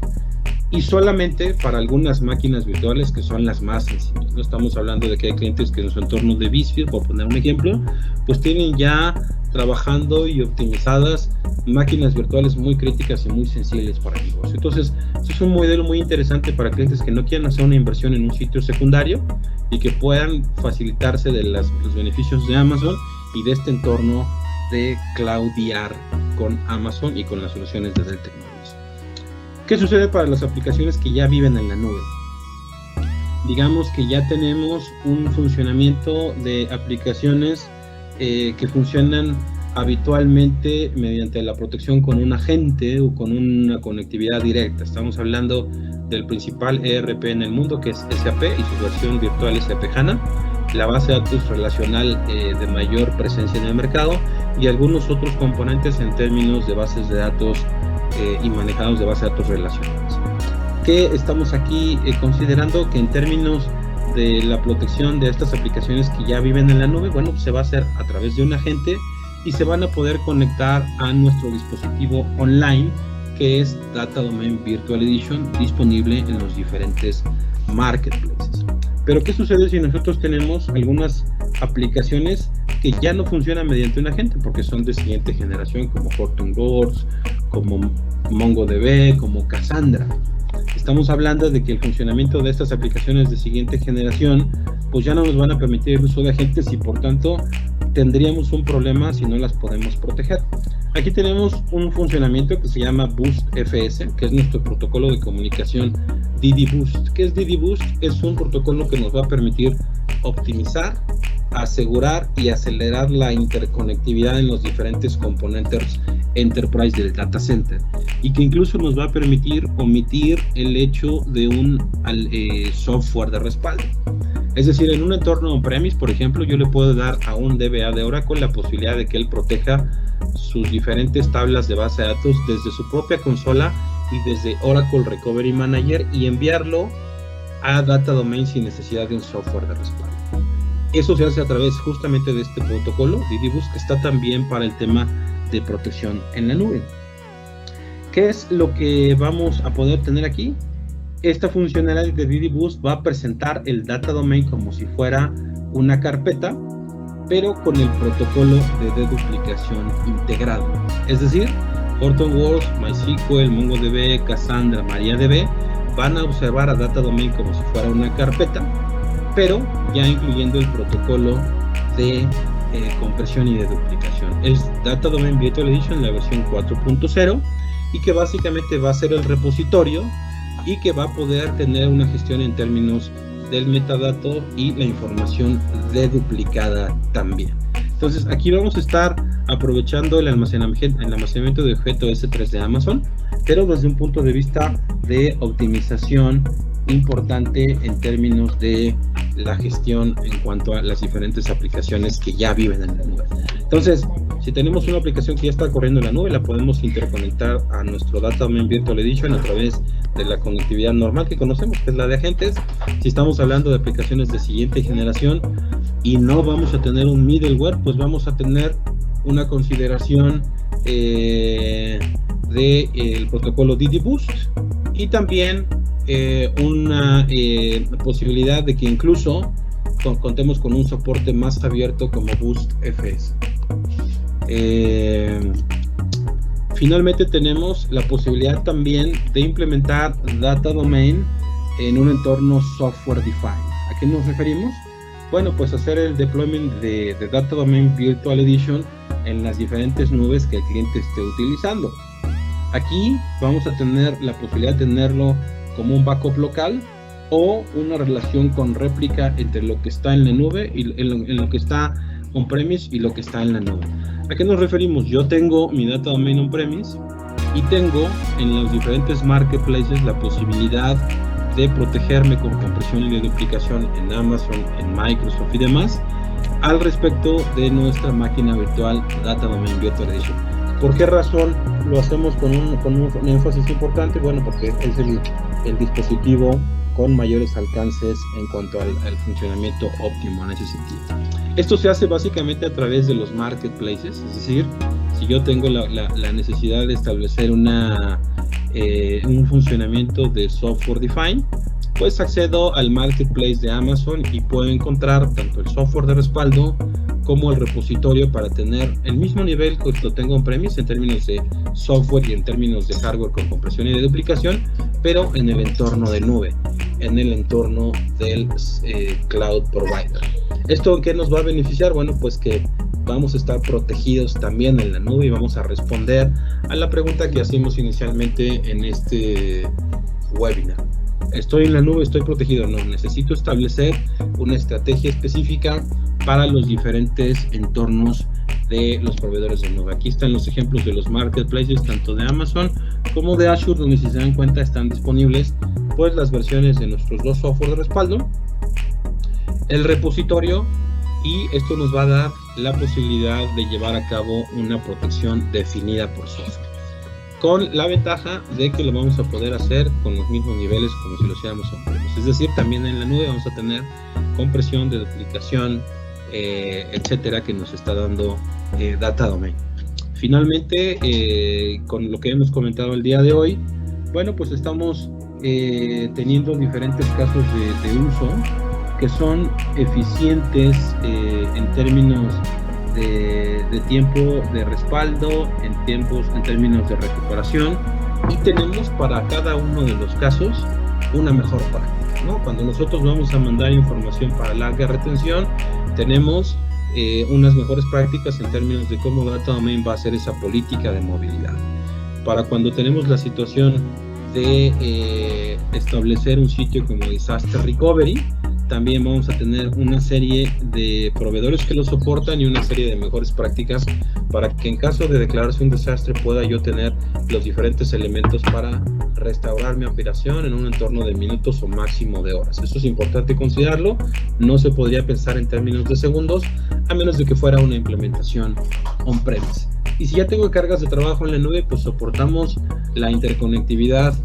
Y solamente para algunas máquinas virtuales que son las más sencillas. No estamos hablando de que hay clientes que en su entorno de vSphere, por poner un ejemplo, pues tienen ya trabajando y optimizadas máquinas virtuales muy críticas y muy sensibles para el negocio. Entonces, es un modelo muy interesante para clientes que no quieran hacer una inversión en un sitio secundario y que puedan facilitarse de los beneficios de Amazon y de este entorno de cloudear con Amazon y con las soluciones de Dell Technologies. ¿Qué sucede para las aplicaciones que ya viven en la nube? Digamos que ya tenemos un funcionamiento de aplicaciones que funcionan habitualmente mediante la protección con un agente o con una conectividad directa. Estamos hablando del principal ERP en el mundo, que es SAP y su versión virtual SAP HANA, la base de datos relacional de mayor presencia en el mercado y algunos otros componentes en términos de bases de datos y manejados de base de datos relacionales. ¿Qué estamos aquí considerando? Que en términos de la protección de estas aplicaciones que ya viven en la nube, bueno, pues se va a hacer a través de un agente y se van a poder conectar a nuestro dispositivo online, que es Data Domain Virtual Edition, disponible en los diferentes marketplaces. Pero ¿qué sucede si nosotros tenemos algunas aplicaciones que ya no funcionan mediante un agente porque son de siguiente generación, como Hortonworks, como MongoDB, como Cassandra? Estamos hablando de que el funcionamiento de estas aplicaciones de siguiente generación pues ya no nos van a permitir el uso de agentes y por tanto tendríamos un problema si no las podemos proteger. Aquí tenemos un funcionamiento que se llama BoostFS, que es nuestro protocolo de comunicación DD-Boost. ¿Qué es DD-Boost? Es un protocolo que nos va a permitir optimizar, asegurar y acelerar la interconectividad en los diferentes componentes enterprise del data center y que incluso nos va a permitir omitir el hecho de un software de respaldo. Es decir, en un entorno on-premise, por ejemplo, yo le puedo dar a un DBA de Oracle la posibilidad de que él proteja sus diferentes tablas de base de datos desde su propia consola y desde Oracle Recovery Manager y enviarlo a Data Domain sin necesidad de un software de respaldo. Eso se hace a través justamente de este protocolo DD-Boost, que está también para el tema de protección en la nube. ¿Qué es lo que vamos a poder tener aquí? Esta funcionalidad de DD-Boost va a presentar el Data Domain como si fuera una carpeta, pero con el protocolo de deduplicación integrado. Es decir, Hortonworks, MySQL, MongoDB, Cassandra, MariaDB van a observar a Data Domain como si fuera una carpeta, pero ya incluyendo el protocolo de compresión y de duplicación. Es Data Domain Virtual Edition, la versión 4.0, y que básicamente va a ser el repositorio y que va a poder tener una gestión en términos del metadato y la información deduplicada también. Entonces aquí vamos a estar aprovechando el almacenamiento de objeto S3 de Amazon, pero desde un punto de vista de optimización importante en términos de la gestión en cuanto a las diferentes aplicaciones que ya viven en la nube. Entonces, si tenemos una aplicación que ya está corriendo en la nube, la podemos interconectar a nuestro Data Domain Virtual Edition a través de la conectividad normal que conocemos, que es la de agentes. Si estamos hablando de aplicaciones de siguiente generación y no vamos a tener un middleware, pues vamos a tener una consideración del protocolo DD-Boost y también una posibilidad de que incluso contemos con un soporte más abierto como BoostFS. Finalmente tenemos la posibilidad también de implementar Data Domain en un entorno software defined. ¿A qué nos referimos? Bueno, pues hacer el deployment de Data Domain Virtual Edition en las diferentes nubes que el cliente esté utilizando. Aquí vamos a tener la posibilidad de tenerlo como un backup local o una relación con réplica entre lo que está en la nube y en lo que está on-premise y lo que está en la nube. ¿A qué nos referimos? Yo tengo mi data domain on-premise y tengo en los diferentes marketplaces la posibilidad de protegerme con compresión y de duplicación en Amazon, en Microsoft y demás al respecto de nuestra máquina virtual Data Domain Virtual Edition. ¿Por qué razón lo hacemos con un énfasis importante? Bueno, porque es el dispositivo con mayores alcances en cuanto al funcionamiento óptimo en ese sentido. Esto se hace básicamente a través de los marketplaces, es decir, si yo tengo la necesidad de establecer un funcionamiento de software defined, pues accedo al marketplace de Amazon y puedo encontrar tanto el software de respaldo como el repositorio para tener el mismo nivel que lo tengo on-premise en términos de software y en términos de hardware con compresión y de duplicación, pero en el entorno de nube, en el entorno del cloud provider. ¿Esto qué nos va a beneficiar? Bueno, pues que vamos a estar protegidos también en la nube y vamos a responder a la pregunta que hacemos inicialmente en este webinar. ¿Estoy en la nube? ¿Estoy protegido? No, necesito establecer una estrategia específica para los diferentes entornos de los proveedores de nube. Aquí están los ejemplos de los marketplaces, tanto de Amazon como de Azure, donde si se dan cuenta están disponibles pues las versiones de nuestros dos software de respaldo, el repositorio, y esto nos va a dar la posibilidad de llevar a cabo una protección definida por software, con la ventaja de que lo vamos a poder hacer con los mismos niveles como si lo hiciéramos on-premise. Es decir, también en la nube vamos a tener compresión de duplicación, etcétera, que nos está dando Data Domain. Finalmente, con lo que hemos comentado el día de hoy, bueno, pues estamos teniendo diferentes casos de uso que son eficientes en términos de tiempo de respaldo, en términos de recuperación, y tenemos para cada uno de los casos una mejor práctica, ¿no? Cuando nosotros vamos a mandar información para larga retención, tenemos unas mejores prácticas en términos de cómo Data Domain va a hacer esa política de movilidad. Para cuando tenemos la situación de establecer un sitio como Disaster Recovery, también vamos a tener una serie de proveedores que lo soportan y una serie de mejores prácticas para que en caso de declararse un desastre pueda yo tener los diferentes elementos para restaurar mi operación en un entorno de minutos o máximo de horas. Eso es importante considerarlo. No se podría pensar en términos de segundos a menos de que fuera una implementación on-premise. Y si ya tengo cargas de trabajo en la nube, pues soportamos la interconectividad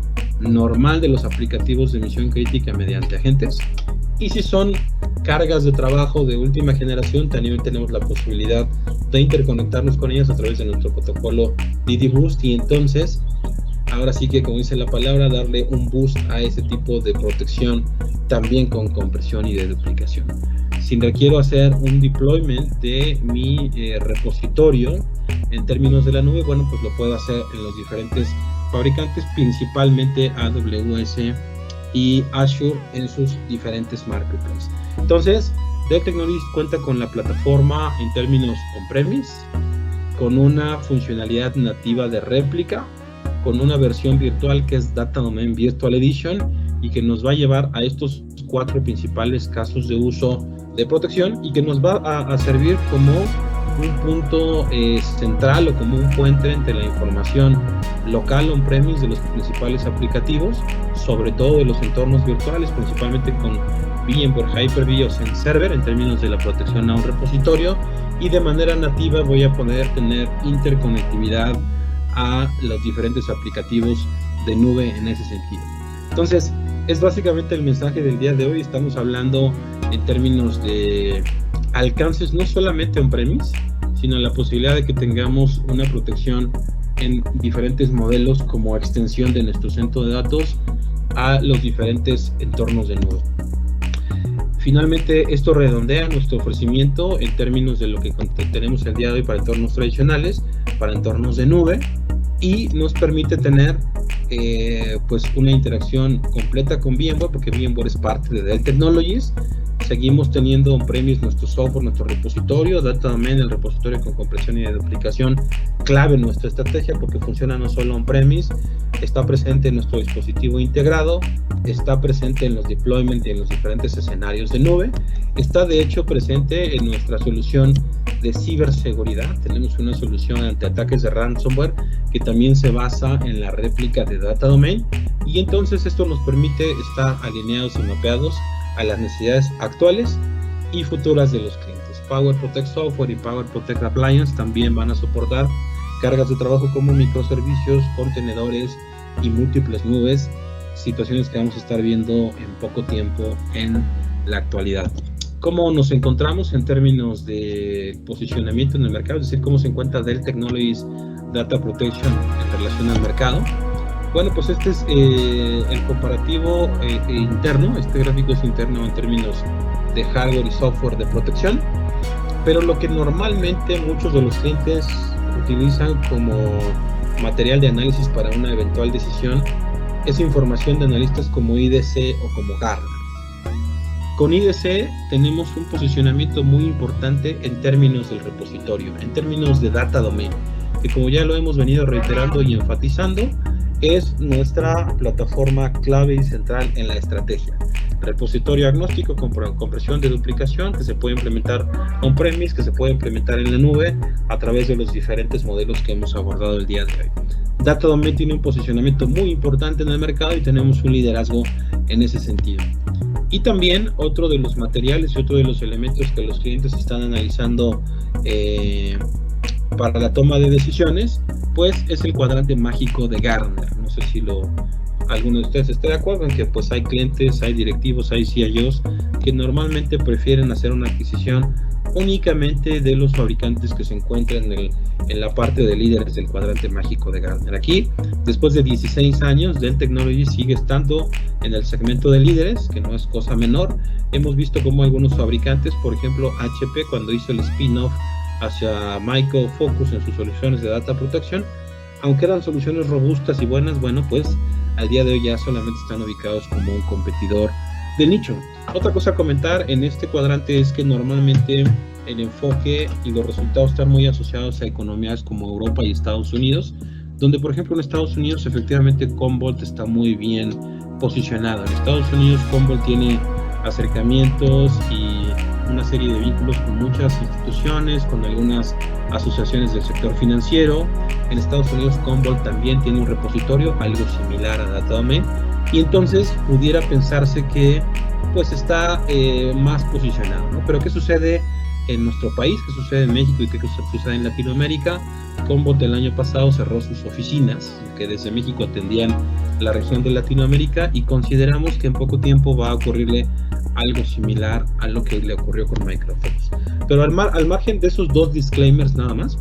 normal de los aplicativos de misión crítica mediante agentes. Y si son cargas de trabajo de última generación, también tenemos la posibilidad de interconectarnos con ellas a través de nuestro protocolo DDBoost, y entonces, ahora sí que, como dice la palabra, darle un boost a ese tipo de protección también con compresión y de duplicación. Si requiero hacer un deployment de mi repositorio en términos de la nube, bueno, pues lo puedo hacer en los diferentes fabricantes, principalmente AWS y Azure en sus diferentes marketplaces. Entonces, Dell Technologies cuenta con la plataforma en términos on-premise, con una funcionalidad nativa de réplica, con una versión virtual que es Data Domain Virtual Edition y que nos va a llevar a estos 4 principales casos de uso de protección y que nos va a servir como un punto central o como un puente entre la información local on-premise de los principales aplicativos, sobre todo de los entornos virtuales, principalmente con VMware Hyper-V o Xen Server en términos de la protección a un repositorio, y de manera nativa voy a poder tener interconectividad a los diferentes aplicativos de nube en ese sentido. Entonces, es básicamente el mensaje del día de hoy. Estamos hablando en términos de alcances no solamente on-premise, sino la posibilidad de que tengamos una protección en diferentes modelos como extensión de nuestro centro de datos a los diferentes entornos de nube. Finalmente, esto redondea nuestro ofrecimiento en términos de lo que tenemos el día de hoy para entornos tradicionales, para entornos de nube, y nos permite tener pues una interacción completa con VMware, porque VMware es parte de Dell Technologies. Seguimos teniendo on-premise nuestro software, nuestro repositorio, Data Domain, el repositorio con compresión y de duplicación, clave en nuestra estrategia porque funciona no solo on-premise, está presente en nuestro dispositivo integrado, está presente en los deployments y en los diferentes escenarios de nube, está de hecho presente en nuestra solución de ciberseguridad. Tenemos una solución ante ataques de ransomware que también se basa en la réplica de Data Domain, y entonces esto nos permite estar alineados y mapeados a las necesidades actuales y futuras de los clientes. PowerProtect Software y PowerProtect Appliance también van a soportar cargas de trabajo como microservicios, contenedores y múltiples nubes, situaciones que vamos a estar viendo en poco tiempo en la actualidad. ¿Cómo nos encontramos en términos de posicionamiento en el mercado? Es decir, ¿cómo se encuentra Dell Technologies Data Protection en relación al mercado? Bueno, pues este es el comparativo interno. Este gráfico es interno en términos de hardware y software de protección, pero lo que normalmente muchos de los clientes utilizan como material de análisis para una eventual decisión es información de analistas como IDC o como Gartner. Con IDC tenemos un posicionamiento muy importante en términos del repositorio, en términos de Data Domain, que como ya lo hemos venido reiterando y enfatizando, es nuestra plataforma clave y central en la estrategia. Repositorio agnóstico con compresión de duplicación que se puede implementar on-premise, que se puede implementar en la nube a través de los diferentes modelos que hemos abordado el día de hoy. Data Domain tiene un posicionamiento muy importante en el mercado y tenemos un liderazgo en ese sentido. Y también otro de los materiales y otro de los elementos que los clientes están analizando para la toma de decisiones, pues es el cuadrante mágico de Gartner. No sé si alguno de ustedes esté de acuerdo en que pues hay clientes, hay directivos, hay CIOs que normalmente prefieren hacer una adquisición únicamente de los fabricantes que se encuentran en la parte de líderes del cuadrante mágico de Gartner. Aquí, después de 16 años, Dell Technologies sigue estando en el segmento de líderes, que no es cosa menor. Hemos visto cómo algunos fabricantes, por ejemplo HP, cuando hizo el spin-off hacia Micro Focus en sus soluciones de data protección, aunque eran soluciones robustas y buenas, bueno, pues al día de hoy ya solamente están ubicados como un competidor de nicho. Otra cosa a comentar en este cuadrante es que normalmente el enfoque y los resultados están muy asociados a economías como Europa y Estados Unidos, donde por ejemplo en Estados Unidos efectivamente Commvault está muy bien posicionado. En Estados Unidos Commvault tiene acercamientos y una serie de vínculos con muchas instituciones, con algunas asociaciones del sector financiero. En Estados Unidos Commvault también tiene un repositorio, algo similar a Data Domain, y entonces pudiera pensarse que pues está más posicionado, ¿no? Pero ¿qué sucede en nuestro país? ¿Qué sucede en México y qué sucede en Latinoamérica? Commvault el año pasado cerró sus oficinas, que desde México atendían la región de Latinoamérica, y consideramos que en poco tiempo va a ocurrirle algo similar a lo que le ocurrió con Micro Focus. Pero al margen de esos dos disclaimers nada más,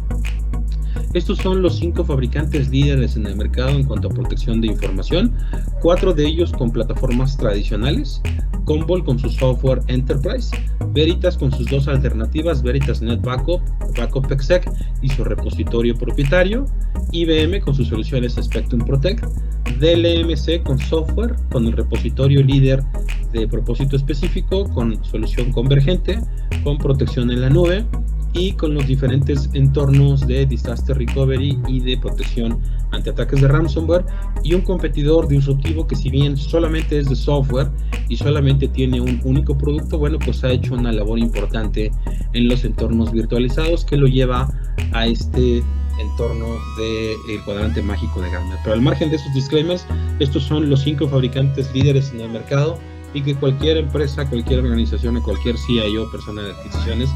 estos son los 5 fabricantes líderes en el mercado en cuanto a protección de información, 4 de ellos con plataformas tradicionales, Commvault con su software Enterprise, Veritas con sus 2 alternativas, Veritas Net Backup, Backup Exec y su repositorio propietario, IBM con sus soluciones Spectrum Protect, DLMC con software, con el repositorio líder de propósito específico, con solución convergente, con protección en la nube y con los diferentes entornos de disaster recovery y de protección ante ataques de ransomware, y un competidor disruptivo que, si bien solamente es de software y solamente tiene un único producto, bueno, pues ha hecho una labor importante en los entornos virtualizados que lo lleva a este entorno del cuadrante mágico de Gartner. Pero al margen de esos disclaimers, estos son los 5 fabricantes líderes en el mercado y que cualquier empresa, cualquier organización o cualquier CIO, persona de adquisiciones,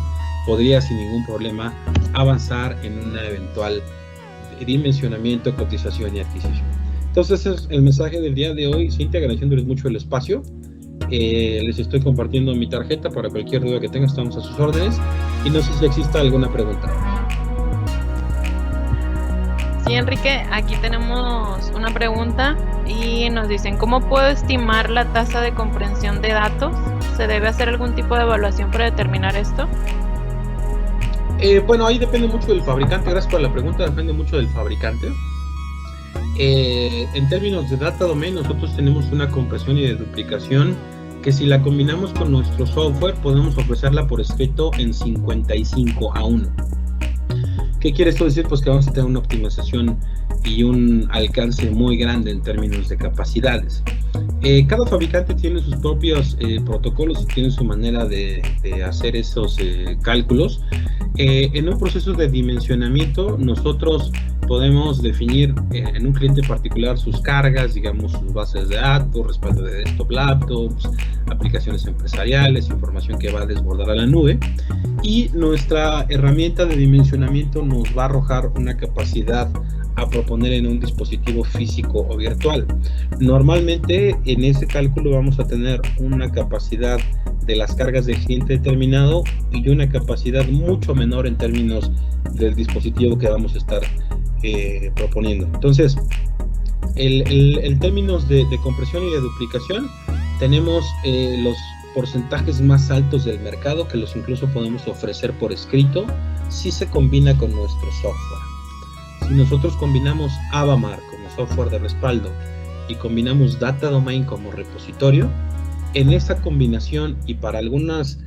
podría sin ningún problema avanzar en una eventual dimensionamiento, cotización y adquisición. Entonces ese es el mensaje del día de hoy. Cintia, agradeciéndoles mucho el espacio. Les estoy compartiendo mi tarjeta para cualquier duda que tengan, estamos a sus órdenes, y no sé si exista alguna pregunta. Sí, Enrique, aquí tenemos una pregunta y nos dicen: ¿cómo puedo estimar la tasa de comprensión de datos? ¿Se debe hacer algún tipo de evaluación para determinar esto? Bueno, ahí depende mucho del fabricante. Gracias por la pregunta. Depende mucho del fabricante. En términos de Data Domain, nosotros tenemos una compresión y de duplicación que, si la combinamos con nuestro software, podemos ofrecerla por escrito en 55:1. ¿Qué quiere esto decir? Pues que vamos a tener una optimización y un alcance muy grande en términos de capacidades. Cada fabricante tiene sus propios protocolos y tiene su manera de hacer esos cálculos. En un proceso de dimensionamiento, nosotros podemos definir en un cliente particular sus cargas, digamos, sus bases de datos, respaldo de desktop, laptops, aplicaciones empresariales, información que va a desbordar a la nube. Y nuestra herramienta de dimensionamiento nos va a arrojar una capacidad a proponer en un dispositivo físico o virtual. Normalmente en ese cálculo vamos a tener una capacidad de las cargas del cliente determinado y una capacidad mucho menor en términos del dispositivo que vamos a estar proponiendo. Entonces, en términos de compresión y de duplicación, tenemos los porcentajes más altos del mercado, que los incluso podemos ofrecer por escrito si se combina con nuestro software. Si nosotros combinamos Avamar como software de respaldo y combinamos Data Domain como repositorio, en esa combinación y para algunas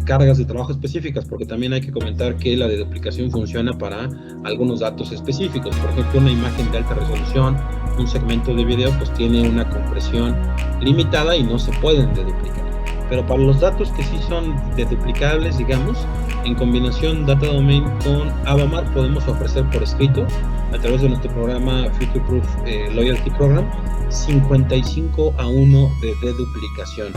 cargas de trabajo específicas, porque también hay que comentar que la de duplicación funciona para algunos datos específicos. Por ejemplo, una imagen de alta resolución, un segmento de video, pues tiene una compresión limitada y no se pueden deduplicar. Pero para los datos que sí son deduplicables, digamos, en combinación Data Domain con Avamar podemos ofrecer por escrito, a través de nuestro programa Future Proof Loyalty Program, 55:1 de deduplicación.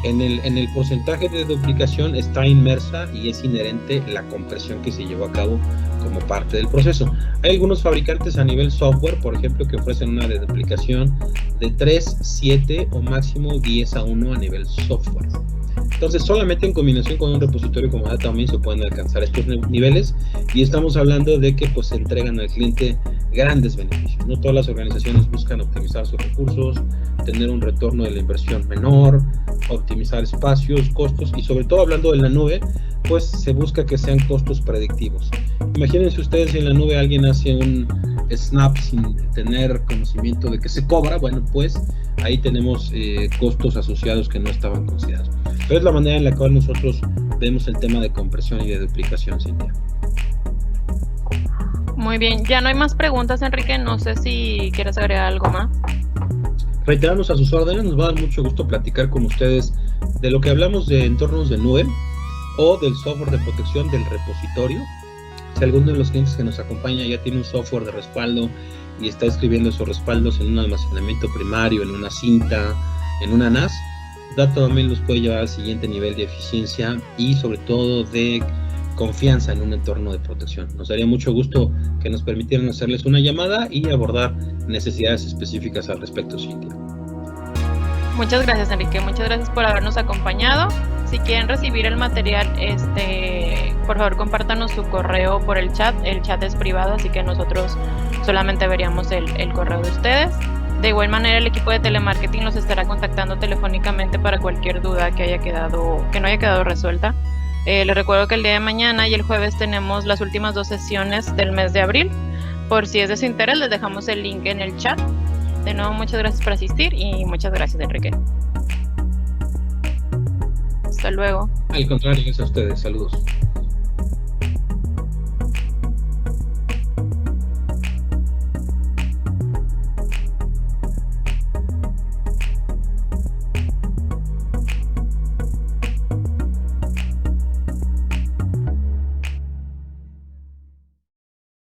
En el porcentaje de duplicación está inmersa y es inherente la compresión que se llevó a cabo como parte del proceso. Hay algunos fabricantes a nivel software, por ejemplo, que ofrecen una deduplicación de 3, 7 o máximo 10:1 a nivel software. Entonces, solamente en combinación con un repositorio como Data Domain se pueden alcanzar estos niveles, y estamos hablando de que pues se entregan al cliente grandes beneficios. No todas las organizaciones buscan optimizar sus recursos, tener un retorno de la inversión menor, optimizar espacios, costos, y sobre todo hablando de la nube, pues se busca que sean costos predictivos. Imagínense ustedes si en la nube alguien hace un snap sin tener conocimiento de que se cobra, bueno, pues ahí tenemos costos asociados que no estaban considerados. Pero es la manera en la cual nosotros vemos el tema de compresión y de duplicación, Cintia. Muy bien, ya no hay más preguntas, Enrique, no sé si quieres agregar algo más. Reiterarnos a sus órdenes, nos va a dar mucho gusto platicar con ustedes de lo que hablamos de entornos de nube o del software de protección del repositorio. Si alguno de los clientes que nos acompaña ya tiene un software de respaldo y está escribiendo esos respaldos en un almacenamiento primario, en una cinta, en una NAS, Data Domain los puede llevar al siguiente nivel de eficiencia y sobre todo de confianza en un entorno de protección. Nos daría mucho gusto que nos permitieran hacerles una llamada y abordar necesidades específicas al respecto, Cintia. Muchas gracias, Enrique, muchas gracias por habernos acompañado. Si quieren recibir el material, por favor compártanos su correo por el chat es privado, así que nosotros solamente veríamos el correo de ustedes. De igual manera, el equipo de telemarketing los estará contactando telefónicamente para cualquier duda que no haya quedado resuelta. Les recuerdo que el día de mañana y el jueves tenemos las últimas 2 sesiones del mes de abril. Por si es de su interés, les dejamos el link en el chat. De nuevo, muchas gracias por asistir y muchas gracias, Enrique. Hasta luego. Al contrario, gracias a ustedes. Saludos.